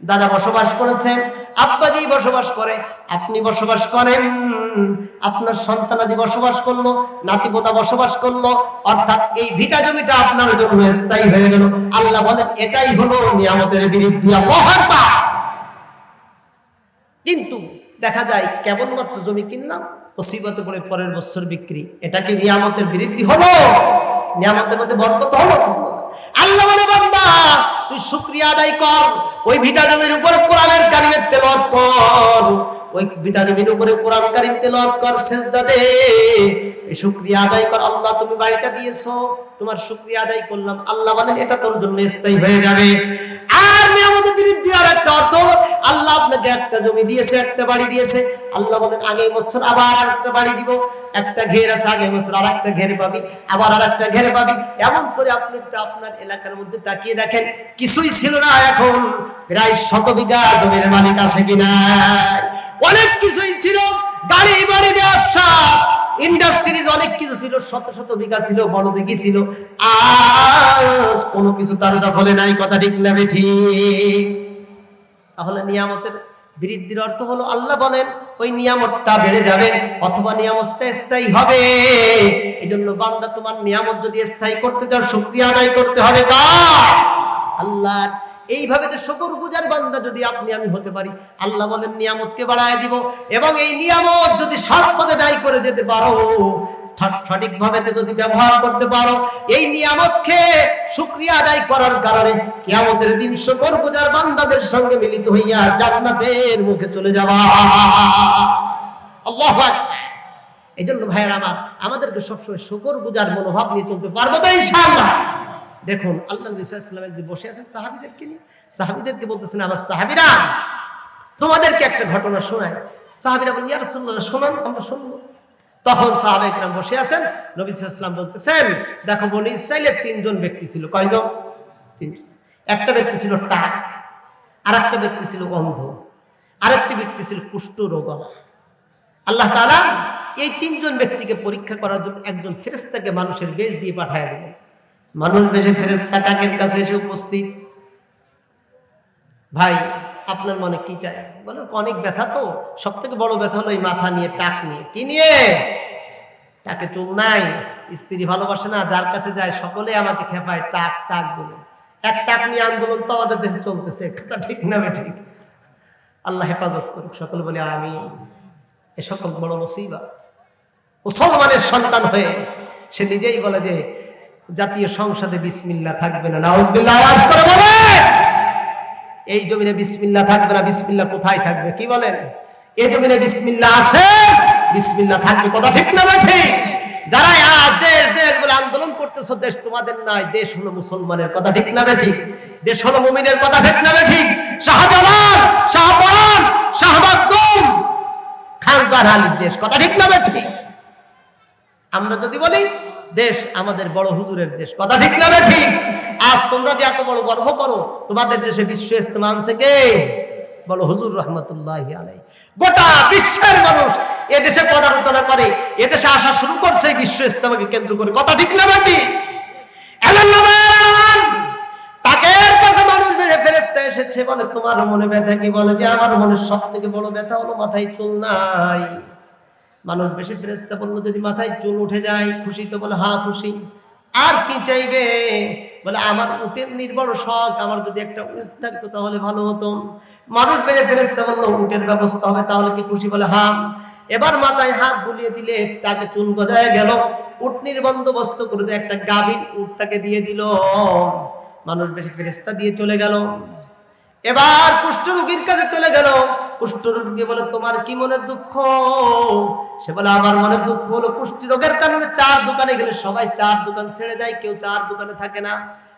দাদা বসবাস করেছেন, আব্বাজি বসবাস করে, আপনি বসবাস করেন, আপনার সন্তানাদি বসবাস করলো, নাতিপোতা বসবাস করলো, অর্থাৎ এই ভিটা জমিটা আপনার জন্য স্থায়ী হয়ে গেল। আল্লাহ বলেন এটাই হলো নিয়ামতের বৃদ্ধি। আল্লাহু আকবার। কিন্তু দেখা যায় কেবলমাত্র জমি কিনলাম, মুসিবতে পড়ে পরের বছর বিক্রি, এটা কি নিয়ামতের বৃদ্ধি হলো? নিয়ামতের মধ্যে বরকত হলো? আল্লাহ বলে বান্দা তুই শুকরিয়া আদায় কর, ওই ভিটা জমির উপরে কোরআনের কারিমের তেলাওয়াত কর, ওই ভিটা জমির উপরে কোরআন কারিম তেলাওয়াত কর, সিজদা দে, এই শুকরিয়া আদায় কর। আল্লাহ তুমি বাড়িটা দিয়েছো, তোমার শুকরিয়া আদায় করলাম। আল্লাহ বলেন এটা তোর জন্য স্থায়ী হয়ে যাবে। আর নিয়ামতের বৃদ্ধি আর একটা অর্থ, আল্লাহ আপনাকে একটা জমি দিয়েছে, একটা বাড়ি দিয়েছে, আল্লাহ বলেন আগামী বছর আবার আরেকটা বাড়ি দিব, একটা ঘের আছে, আগামী বছর আরেকটা ঘের পাবি, আবার আরেকটা ঘের পাবি। এমন করে আপনি আপনার এলাকার মধ্যে তাকিয়ে দেখেন, কিছুই ছিল না, এখন প্রায় 100 বিঘা জমির মালিক আছে কিনা? অনেক কিছুই ছিল, গাড়ি বাড়ি ব্যবসা ইন্ডাস্ট্রিজ অনেক কিছু ছিল, শত শত বিঘা ছিল, বড় দিঘি ছিল, আজ কোনো কিছু তার দখলে নাই। কথা ঠিক না ঠিক? তাহলে নিয়ামতের বৃদ্ধির অর্থ হলো আল্লাহ বলেন ওই নিয়ামতটা বেড়ে যাবে, অথবা নিয়ামতটা স্থায়ী হবে। এই জন্য বান্দা তোমার নিয়ামত যদি স্থায়ী করতে চাও, শুকরিয়া আদায় করতে হবে আল্লাহর। এইভাবে তো শুকরগুজার বান্দা যদি আপনি আমি হতে পারি, আল্লাহ বলেন নিয়ামতকে বাড়ায় দিব, এবং এই নিয়ামত যদি সৎ পথে ব্যয় করে যেতে পারো, সঠিকভাবে যদি ব্যবহার করতে পারো, এই নিয়ামতকে শুকরিয়া আদায় করার কারণে কিয়ামতের দিন শুকরগুজার বান্দাদের সঙ্গে মিলিত হইয়া জান্নাতের মুখে চলে যাবা। আল্লাহু আকবার। এই জন্য ভাইয়েরা আমার, আমাদেরকে সবসময় শুকরগুজার মনোভাব নিয়ে চলতে পারবো তো ইনশাআল্লাহ। দেখুন আল্লাহ নবী সাল্লাল্লাহু আলাইহি ওয়াসাল্লাম একদিন বসে আছেন সাহাবীদেরকে নিয়ে, সাহাবীদেরকে বলতেছেন আমার সাহাবীরা তোমাদেরকে একটা ঘটনা শোনায়। সাহাবীরা বলেন ইয়া রাসূলুল্লাহ শোনান, আমরা শুনবো। তখন সাহাবা ইকরাম বসে আছেন, নবী সাল্লাল্লাহু আলাইহি ওয়াসাল্লাম বলতেছেন দেখো বনি ইসরাইলের 3 জন ব্যক্তি ছিল। কয়জন? 3 জন। একটা ব্যক্তি ছিল টাক, আরেকটা ব্যক্তি ছিল অন্ধ, আরেকটি ব্যক্তি ছিল কুষ্ঠ রোগওয়ালা। আল্লাহ তাআলা এই 3 জন ব্যক্তিকে পরীক্ষা করার জন্য একজন ফেরেশতাকে মানুষের বেশ দিয়ে পাঠিয়ে দিলেন। মানুষ বেশে ফেরেশতা টাকের কাছে এসে উপস্থিত। ভাই আপনার মনে কি চায়? বলে অনেক ব্যথা, তো সব থেকে বড় ব্যথা হলো এই মাথা নিয়ে, টাক নিয়ে। কি নিয়ে? টাকে চুল নাই, স্ত্রী ভালোবাসে না, যার কাছে যায় সকলে আমাকে খেপায় টাক টাক বলে। এক টাক নিয়ে আন্দোলন তো আমাদের দেশে চলতেছে, কথা ঠিক না ঠিক? আল্লাহ হেফাজত করুক, সকলে বলে আমিন। এ সকল বড় মুসিবত। মুসলমানের সন্তান হয়ে সে নিজেই বলে যে জাতীয় সংসদে বিসমিল্লাহ থাকবে না। নাউজুবিল্লাহ, আওয়াজ করে বলে এই জমিনে বিসমিল্লাহ থাকবে না। বিসমিল্লাহ কোথায় থাকবে? কি বলেন? এই জমিনে বিসমিল্লাহ আছে, বিসমিল্লাহ থাকবে। কথা ঠিক না ঠিক? যারা আজ দেশ দেশ বলে আন্দোলন করতেছো, দেশ তোমাদের নয়, দেশ হলো মুসলমানের। কথা ঠিক না ঠিক? দেশ হলো মুমিনের। কথা ঠিক না ঠিক? শাহজালাল, শাহপরান, শাহ মাকদুম, খান জাহান আলীর দেশ। কথা ঠিক না ঠিক? আমরা যদি বলি দেশ আমাদের বড় হুজুরের দেশ, কথা ঠিক না ঠিক? আজ তোমরা যে এত বড় গর্ব করো, তোমাদের দেশে বিশ্ব ইজতেমা আনছে কে? বড় হুজুর রহমতুল্লাহি আলাইহি। গোটা বিশ্বের মানুষ এদেশে পদার্চনা করে, এদেশে আসা শুরু করছে বিশ্ব ইজতেমাকে কেন্দ্র করে, কথা ঠিক না ঠিক? এজন্য তাকের কাছে মানুষ বেড়ে ফেরেশতা এসেছে, বলে তোমার মনে ব্যথা কি? বলে যে আমার মনে সব থেকে বড় ব্যথা হলো মাথায় চুল নাই। মানুষ বেশি, ফেরেশতা বলল যদি মাথায় চুল উঠে যায় খুশি তো? বলে হ্যাঁ খুশি। আর কি চাইবে? বলে আমার উটের নির্বড় শখ, আমার যদি একটা উট থাকতো তাহলে ভালো হতো। মানুষ বেড়ে ফেরেশতা বলল উটের ব্যবস্থা হবে, তাহলে কি খুশি? বলে হ্যাঁ। এবার মাথায় হাত বুলিয়ে দিলে তাকে চুল গজায় গেল, উটনির বন্দোবস্ত করে দিয়ে একটা গাভীর উট তাকে দিয়ে দিল। মানুষ বেশি ফেরেশতা দিয়ে চলে গেল। এবার কুষ্ঠরোগীর কাছে চলে গেল। কুষ্ঠরোগী বলে তোমার কি মনের দুঃখ? সে বলে আমার মনের দুঃখ হলো কুষ্ঠ রোগের কারণে 4 দোকানে গেলে সবাই 4 দোকান ছেড়ে দেয়, কেউ 4 দোকানে থাকে না।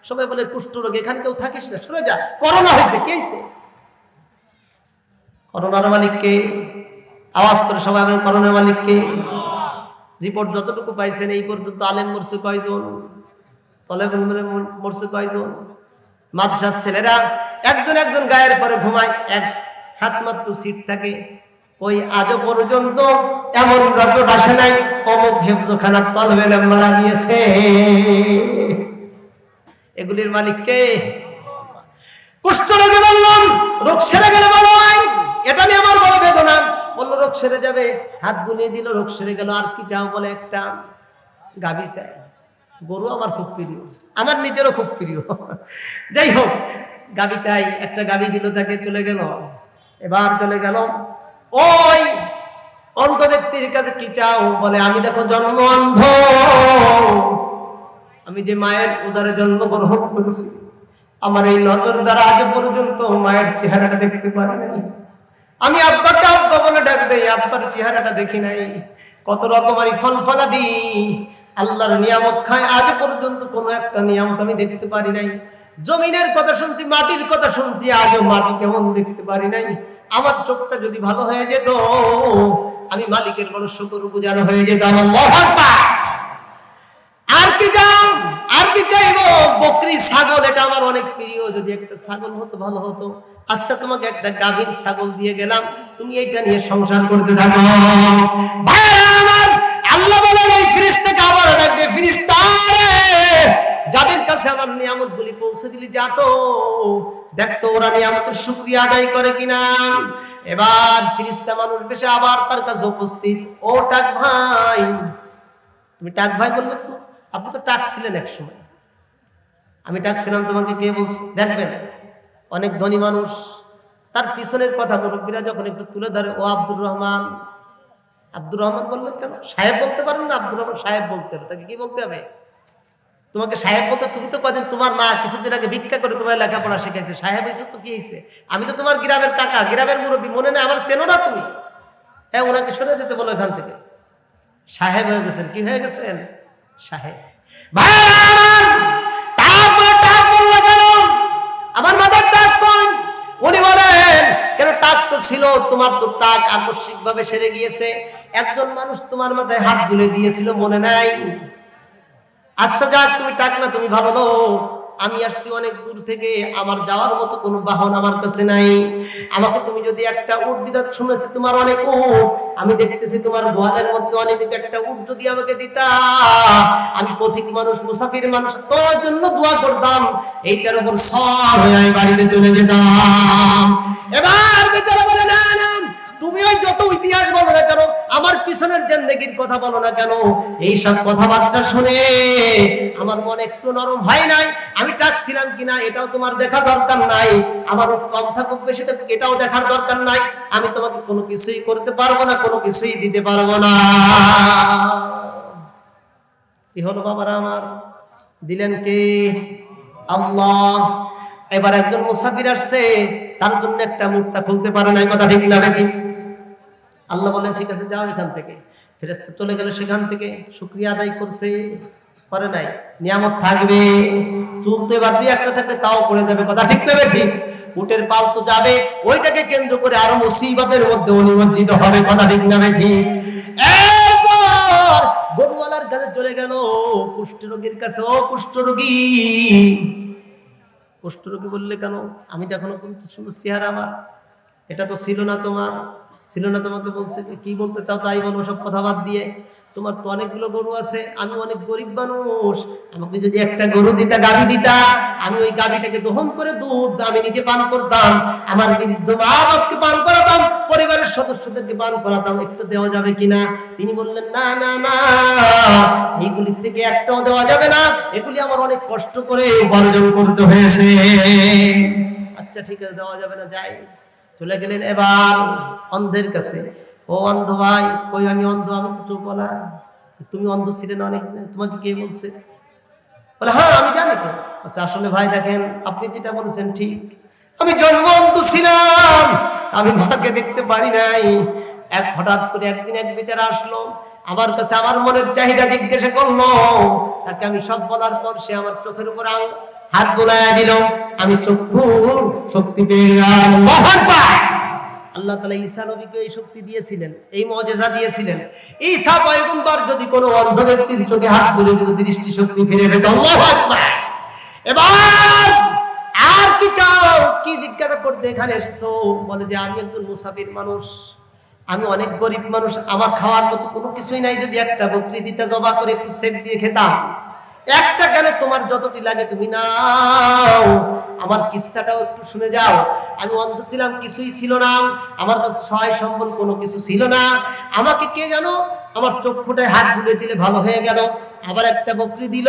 সবাই বলে কুষ্ঠ রোগ, এখানে কেউ থাকিস না, সরে যা। করোনা হয়েছে, কে হয়েছে? করোনার মালিক কে? আওয়াজ করে সবাই বলেন করোনার মালিক কে? রিপোর্ট যতটুকু পাইছেন এই পর্যন্ত আলেম মরছে কয়জন? তলেব মরছে কয়জন? মাদ্রাসার ছেলেরা একজন গায়ের পরে ঘুমায়, এক হাত মাত্র সিট থাকে। ওই আজও পর্যন্ত এমন রকম আসে নাই অমুক হেফজখানার তলবে মারা গিয়েছে। এগুলির মালিক কে? কুষ্ঠরোগী বললাম রোগ সেরে গেলে বলো এটা নিয়ে আমার বড় বেদনা। বললো রোগ সেরে যাবে, হাত বুলিয়ে দিল, রোগ সেরে গেল। আর কি চাও? বলে একটা গাভী চাই। গরু আমার খুব প্রিয়, আমার নিজেরও খুব প্রিয়। যাই হোক, গাভী চাই, একটা গাভী দিল তাকে, চলে গেল। এবার চলে গেল ওই অন্ধ ব্যক্তির কাছে, কি চাও? বলে আমি দেখো জন্ম অন্ধ, আমি যে মায়ের উদরে জন্মগ্রহণ করেছি, আমার এই নজর দ্বারা আগে পর্যন্ত মায়ের চেহারাটা দেখতে পারি নাই। আমি আব্বাকে আব্বা বলে ডাকবে, আব্বার চেহারাটা দেখি নাই। কত রকমারি ফল ফলাদি আল্লাহর নিয়ামত খায়, আজ পর্যন্ত কোনো একটা নিয়ামত আমি দেখতে পারি নাই। জমিনের কথা শুনছি, মাটির কথা শুনছি, আজও মাটি কেমন দেখতে পারি নাই। আমার চোখটা যদি ভালো হয়ে যেত, আমি মালিকের বড় শুকরগুজার হয়ে যেতাম। আল্লাহু আকবার। আর কি চাও? আর কি চাইবো? বকরি, ছাগল, এটা আমার অনেক প্রিয়, যদি একটা ছাগল হতো ভালো হতো। আচ্ছা তোমাকে একটা গাভীর ছাগল দিয়ে গেলাম, তুমি এইটা নিয়ে সংসার করতে থাকো। ভাইরা আমার, আল্লাহ বলেন এই ফেরেশতাকে আবার ডাক দে, ফেরেশতা রে, যাদের কাছে আমার নিয়ামতগুলি পৌঁছে দিলি, যা তো দেখতো ওরা নিয়ামতের শুকরিয়া আদায় করে কিনা। এবার ফেরেশতা মানুষ বেশে আবার তার কাছে উপস্থিত। ও টাক ভাই, তুমি টাক ভাই বললে কেন? আপনি তো টাক ছিলেন এক সময়। আমি টাক ছিলাম তোমাকে কে বলছে? দেখবেন অনেক ধনী মানুষ, তার পিছনের কথা মুরব্বীরা যখন একটু তুলে ধরে, ও আব্দুর রহমান। আব্দুর রহমান বললেন কেন? সাহেব বলতে পারেন না? আব্দুর রহমান সাহেব বলতে হবে, তাকে কি বলতে হবে? তোমাকে সাহেব বলতে, তুমি তো কদিন তোমার মা কিছুদিন আগে ভিক্ষা করে তোমার লেখাপড়া শিখাইছে, সাহেব হয়েছে তো কি হয়েছে? আমি তো তোমার গ্রামের কাকা, গ্রামের মুরব্বী, মনে নেই আমার? চেনো না তুমি? হ্যাঁ, ওনাকে সরে যেতে বলো এখান থেকে। সাহেব হয়ে গেছেন। কি হয়ে গেছেন? সাহেব। ভাই আমার, টাক বললো কেন? আমার মাথার টাক কোন? উনি বলেন কেন টাক তো ছিল, তোমার তো টাক আকস্মিক ভাবে সেরে গিয়েছে। একজন মানুষ তোমার মাথায় হাত তুলে দিয়েছিল, মনে নাই? আচ্ছা যাক, তুমি টাক না, তুমি ভালো লোক। আমি আসছি অনেক দূর থেকে, আমার যাওয়ার মতো কোনো বাহন আমার কাছে নাই। আমাকে তুমি যদি একটা উট দিতা, শুনেছি তোমার অনেক উট, আমি দেখতেছি তোমার গোয়ালের মধ্যে অনেক উট, একটা উট যদি আমাকে দিতা, আমি পথিক মানুষ, মুসাফির মানুষ, তোমার জন্য দোয়া করতাম, এইটার উপর সওয়ার হয়ে আমি বাড়িতে চলে যেতাম। এবার বেচারা বলে না না, তুমি ওই যত ইতিহাস বলো না কেন, আমার পিছনের জিন্দেগির কথা বলো না কেন, এই সব কথাবার্তা শুনে আমার মন একটু নরম হয় নাই। আমি টাকছিলাম কিনা এটাও তোমার দেখা দরকার নাই, আমার কম থাকুক বেশি থাকুক এটাও দেখার দরকার নাই। আমি তোমাকে কোনো কিছুই করতে পারবো না, কোনো কিছুই দিতে পারবো না। কি হলো বাবারা আমার? দিলেন কে? আল্লাহ। এবার একজন মুসাফির আসছে, তার জন্য একটা মুক্তা খুলতে পারে না, কথা ঠিক না বেঠিক? আল্লাহ বলেন ঠিক আছে যাও এখান থেকে। ফেরেশতা চলে গেল, সেখান থেকে শুকরিয়া আদায় করছে, পারে নাই, নিয়ামত থাকবে। চলতে এবার দুই একটা থাকবে, তাও পড়ে যাবে, কথা ঠিক না ঠিক? উটের পাল তো যাবে, ওইটাকে কেন্দ্র করে আরো মুসিবতের মধ্যে নিমজ্জিত হবে, কথা ঠিক না ঠিক? এরপর গরুওয়ালার কাছে চলে গেল, কুষ্ঠরোগীর কাছে, ও কুষ্ঠরোগী। কুষ্ঠরোগী বললে কেন? আমি তো এখনো কিন্তু সুন্দর চেহারা আমার, এটা তো ছিল না তোমার, ছিল না তোমাকে বলছে, কি বলতে চাও তাই বলো, সব কথা বাদ দিয়ে। তোমার তো অনেকগুলো গরু আছে, আমি অনেক গরিব মানুষ, আমাকে যদি একটা গরু দিতা, গাভী দিতা, আমি ওই গাভীটাকে দহন করে দুধ আমি নিজে পান করতাম, আমার বৃদ্ধ মা বাপকে পান করাতাম, পরিবারের সদস্যদেরকে পান করাতাম, একটু দেওয়া যাবে কিনা? তিনি বললেন না না না, এইগুলির থেকে একটাও দেওয়া যাবে না, এগুলি আমার অনেক কষ্ট করে উপার্জন করতে হয়েছে। আচ্ছা ঠিক আছে, দেওয়া যাবে না, যাই। চলে গেলেন এবার অন্ধের কাছে। ও অন্ধ ভাই, কই আমি অন্ধ, আমি তো চোখ বলা। তুমি অন্ধ ছিলে না অনেক, তোমাকে কে বলছে? বলে হ্যাঁ আমি জানি তো। আচ্ছা আসলে ভাই দেখেন, আপনি যেটা বলেছেন ঠিক, আমি জন্ম অন্ধ ছিলাম, আমি মাকে দেখতে পারি নাই। হঠাৎ করে একদিন এক বেচারা আসলো আমার কাছে, আমার মনের চাহিদা জিজ্ঞাসা করলো, তাকে আমি সব বলার পর সে আমার চোখের উপর হাত বোলায়া দিল, আমি চক্ষু শক্তি পেয়ে গেলাম। আল্লাহ তাআলা ঈসা নবীকে এই শক্তি দিয়েছিলেন, এই মুজিজা দিয়েছিলেন। ঈসা পয়গম্বর যদি কোনো অন্ধ ব্যক্তির চোখে হাত বুলে দিত, দৃষ্টি শক্তি ফিরে পেত। আল্লাহু আকবার। এবার আর কি চাও, কি জিজ্ঞাসা করতে এখানে এসেছো? বলে যে আমি একজন মুসাফির মানুষ, আমি অনেক গরিব মানুষ, আমার খাওয়ার মতো কোনো কিছুই নাই, যদি একটা বকরি দিতে জবা করে একটু সেক দিয়ে খেতাম। একটা কেন, তোমার যতটি লাগে তুমি নাও, আমার কিস্সাটাও একটু শুনে যাও। আমি অন্ধ ছিলাম, কিছুই ছিল না, আমার কাছে সহায় সম্বল কোনো কিছু ছিল না, আমাকে কে জানো আমার চক্ষুটায় হাত বুলে দিলে ভালো হয়ে গেল, আবার একটা বকরি দিল।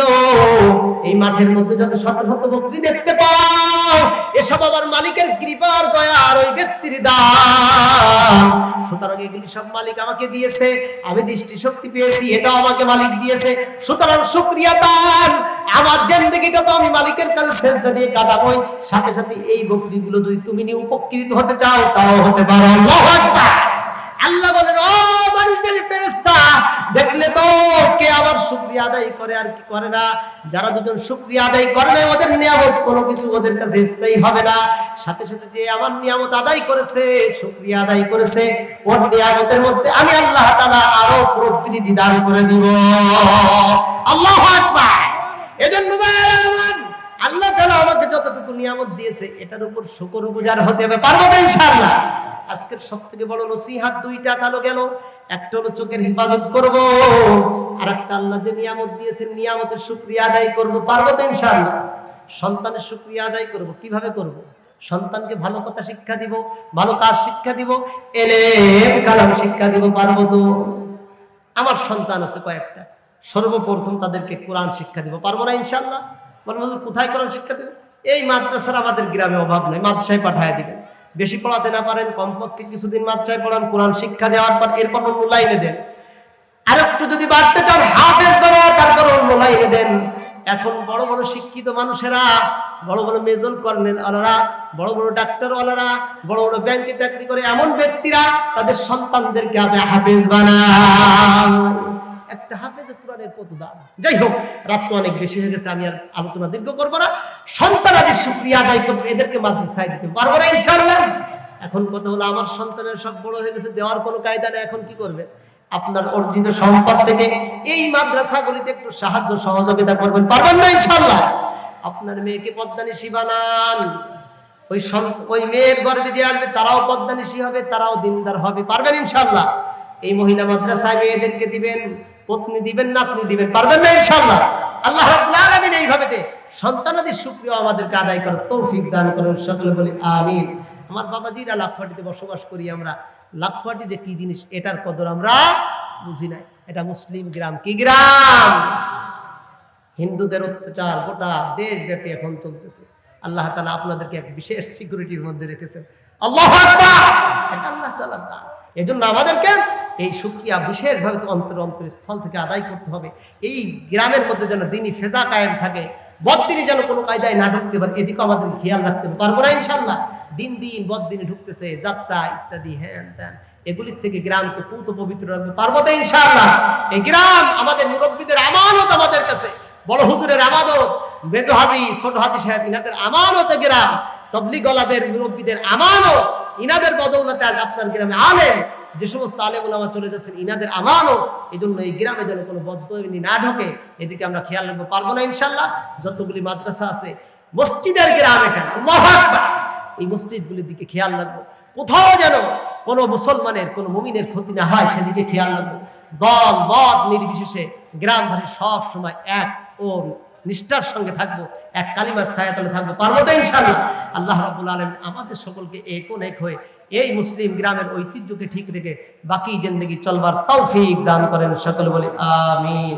এই মাঠের মধ্যে যত শত শত বকরি দেখতে পাও, এসব আবার মালিকের কৃপার দয়া আর ওই ব্যক্তির দান। সুতরাং এগুলি সব মালিক আমাকে দিয়েছে, আমি দৃষ্টি শক্তি পেয়েছি, এটাও আমাকে মালিক দিয়েছে। সুতরাং শুকরিয়া দান, আমার জিন্দেগিটা তো আমি মালিকের কাছে সেজদা দিয়ে কাটাবোই। সাথে সাথে এই বকরিগুলো যদি তুমি নিয়ে উপকৃত হতে চাও, তাও হতে পারো। আল্লাহু আকবার। আল্লাহ বলেন, ও মানুষের ফেরেশতা, দেখলে তো কে আবার শুকরিয়া আদায় করে আর কি করে না। যারা দুজন শুকরিয়া আদায় করে না, ওদের নিয়ামত কোনো কিছু ওদের কাছে স্থায়ী হবে না। সাথে সাথে যে আমার নিয়ামত আদায় করেছে, শুকরিয়া আদায় করেছে, ওর নিয়ামতের মধ্যে আমি আল্লাহ তাআলা আরো প্রবৃদ্ধি দান করে দিব। আল্লাহু আকবার। এজন্য ভাইরা আমার, আল্লাহ তাআলা আমাকে যতটুকু নিয়ামত দিয়েছে, এটার উপর শুকরগুজার হতে হবে। পারবো তো ইনশাআল্লাহ? আজকের সবথেকে বড় নসিহত দুইটা তাহলে গেল। একটা হলো চোখের হেফাজত করব, আর একটা আল্লাহ যে নিয়ামত দিয়েছেন, নিয়ামতের শুকরিয়া আদায় করব। পারবো তো ইনশাআল্লাহ? সন্তানের শুকরিয়া আদায় করব, কিভাবে করব? সন্তানকে ভালো কথা শিক্ষা দিব, ভালো কাজ শিক্ষা দিব, ইলম কালাম শিক্ষা দিব। পারবো তো? আমার সন্তান আছে কয়েকটা, সর্বপ্রথম তাদেরকে কোরআন শিক্ষা দিব। পারবো না ইনশাআল্লাহ? বলবো কোথায় কোরআন শিক্ষা দেব? এই মাদ্রাসার আমাদের গ্রামে অভাব নাই, মাদ্রাসায় পাঠায় দিবেন। বেশি পড়াতে না পারেন, কমপক্ষে কিছুদিন মাদ্রাসায় পড়ান, কোরআন শিক্ষা দেওয়ার পর এরপর অন্য লাইনে দেন। আর একটু যদি বাড়তে চান, হাফেজ বানায়, তারপর অন্য লাইনে দেন। এখন বড় বড় শিক্ষিত মানুষেরা, বড় বড় মেজর কর্নেল ওয়ালারা, বড় বড় ডাক্তার ওয়ালারা, বড় বড় ব্যাংকে চাকরি করে এমন ব্যক্তিরা তাদের সন্তানদেরকে হাফেজ বানায়। একটা হাফেজে কোরআনের কত দাম। যাই হোক, রাত তো অনেক বেশি হয়ে গেছে, আমি আর আলোচনা দীর্ঘ করবো না। সন্তানাদের শুকরিয়া আদায় করতে এদেরকে মাদ্রাসায় দিতে পারবো না ইনশাআল্লাহ? এখন কথা হলো, আমার সন্তানের সব বড় হয়ে গেছে, দেওয়ার কোনো কায়দা নেই, এখন কি করবে? আপনার অর্জিত সম্পদ থেকে এই মাদ্রাসাগুলিতে একটু সাহায্য সহযোগিতা করবেন। পারবেন না ইনশাআল্লাহ? আপনার মেয়েকে পদ্মানিশী বানান, ওই মেয়ের গর্ভে যে আসবে তারাও পদ্মানিশী হবে, তারাও দিনদার হবে। পারবেন ইনশাআল্লাহ? এই মহিলা মাদ্রাসায় মেয়েদেরকে দিবেন, পত্নী দিবেন, নাতনি দিবেন। পারবেন না ইনশাআল্লাহ? আল্লাহ রাব্বুল আলামিন এইভাবে সন্তানাদের শুকরিয়া আমাদেরকে আদায় করার তৌফিক দান করেন। সকলে বলি আমিন। আমার বাবাজিরা লাখপাটিতে বসবাস করি আমরা, লাখপাটি যে কি জিনিস এটার কদর আমরা বুঝি নাই। এটা মুসলিম গ্রাম। কি গ্রাম? হিন্দুদের অত্যাচার গোটা দেশব্যাপী এখন চলতেছে। আল্লাহ তাআলা আপনাদেরকে এক বিশেষ সিকিউরিটির মধ্যে রেখেছেন। আল্লাহু আকবার। এটা আল্লাহ তাআলার দান। এজন্য আমাদেরকে এই শুকরিয়া বিশেষভাবে অন্তরস্থল থেকে আদায় করতে হবে। এই গ্রামের মধ্যে যেন দিনই ফেজা কায়েম থাকে, বদদিনী যেন কোনো কায়দায় না ঢুকতে পারে, এদিকে আমাদের খেয়াল রাখতে হবে। পারবো না ইনশাআল্লাহ? দিন দিন বদদিনী ঢুকতেছে, যাত্রা ইত্যাদি হ্যান ত্যান, এগুলির থেকে গ্রামকে পুত পবিত্র রাখতে পারবো তো ইনশাআল্লাহ? এই গ্রাম আমাদের মুরব্বীদের আমানত, আমাদের কাছে বড় হুজুরের আমানত, মেজো হাজি, ছোট হাজি সাহেব ইনাদের আমানত, গ্রাম তবলিগ ওয়ালাদের মুরব্বীদের আমানত, ইনাদের বদৌলতে আজ আপনার গ্রামে আলেম যে সমস্ত আলেম ওলামা চলে যাচ্ছেন ইনাদের আমানত, এই জন্য এই গ্রামে যেন কোনো বদদুইনি না ঢোকে, এদিকে আমরা খেয়াল রাখবো। পারবো না ইনশাল্লাহ? যতগুলি মাদ্রাসা আছে, মসজিদের গ্রাম এটা, আল্লাহু আকবার, এই মসজিদগুলির দিকে খেয়াল রাখবো। কোথাও যেন কোনো মুসলমানের, কোনো মুমিনের ক্ষতি না হয়, সেদিকে খেয়াল রাখবো। দল মত নির্বিশেষে গ্রামবাসী সব সময় এক ও নিষ্ঠার সঙ্গে থাকবো, এক কালিমার ছায়াতলে থাকবো। পারবো তো ইনশাআল্লাহ? আল্লাহ রাব্বুল আলামিন আমাদের সকলকে এক হয়ে এই মুসলিম গ্রামের ঐতিহ্যকে ঠিক রেখে বাকি জিন্দেগি চলবার তৌফিক দান করেন। সকলে বলি আমিন।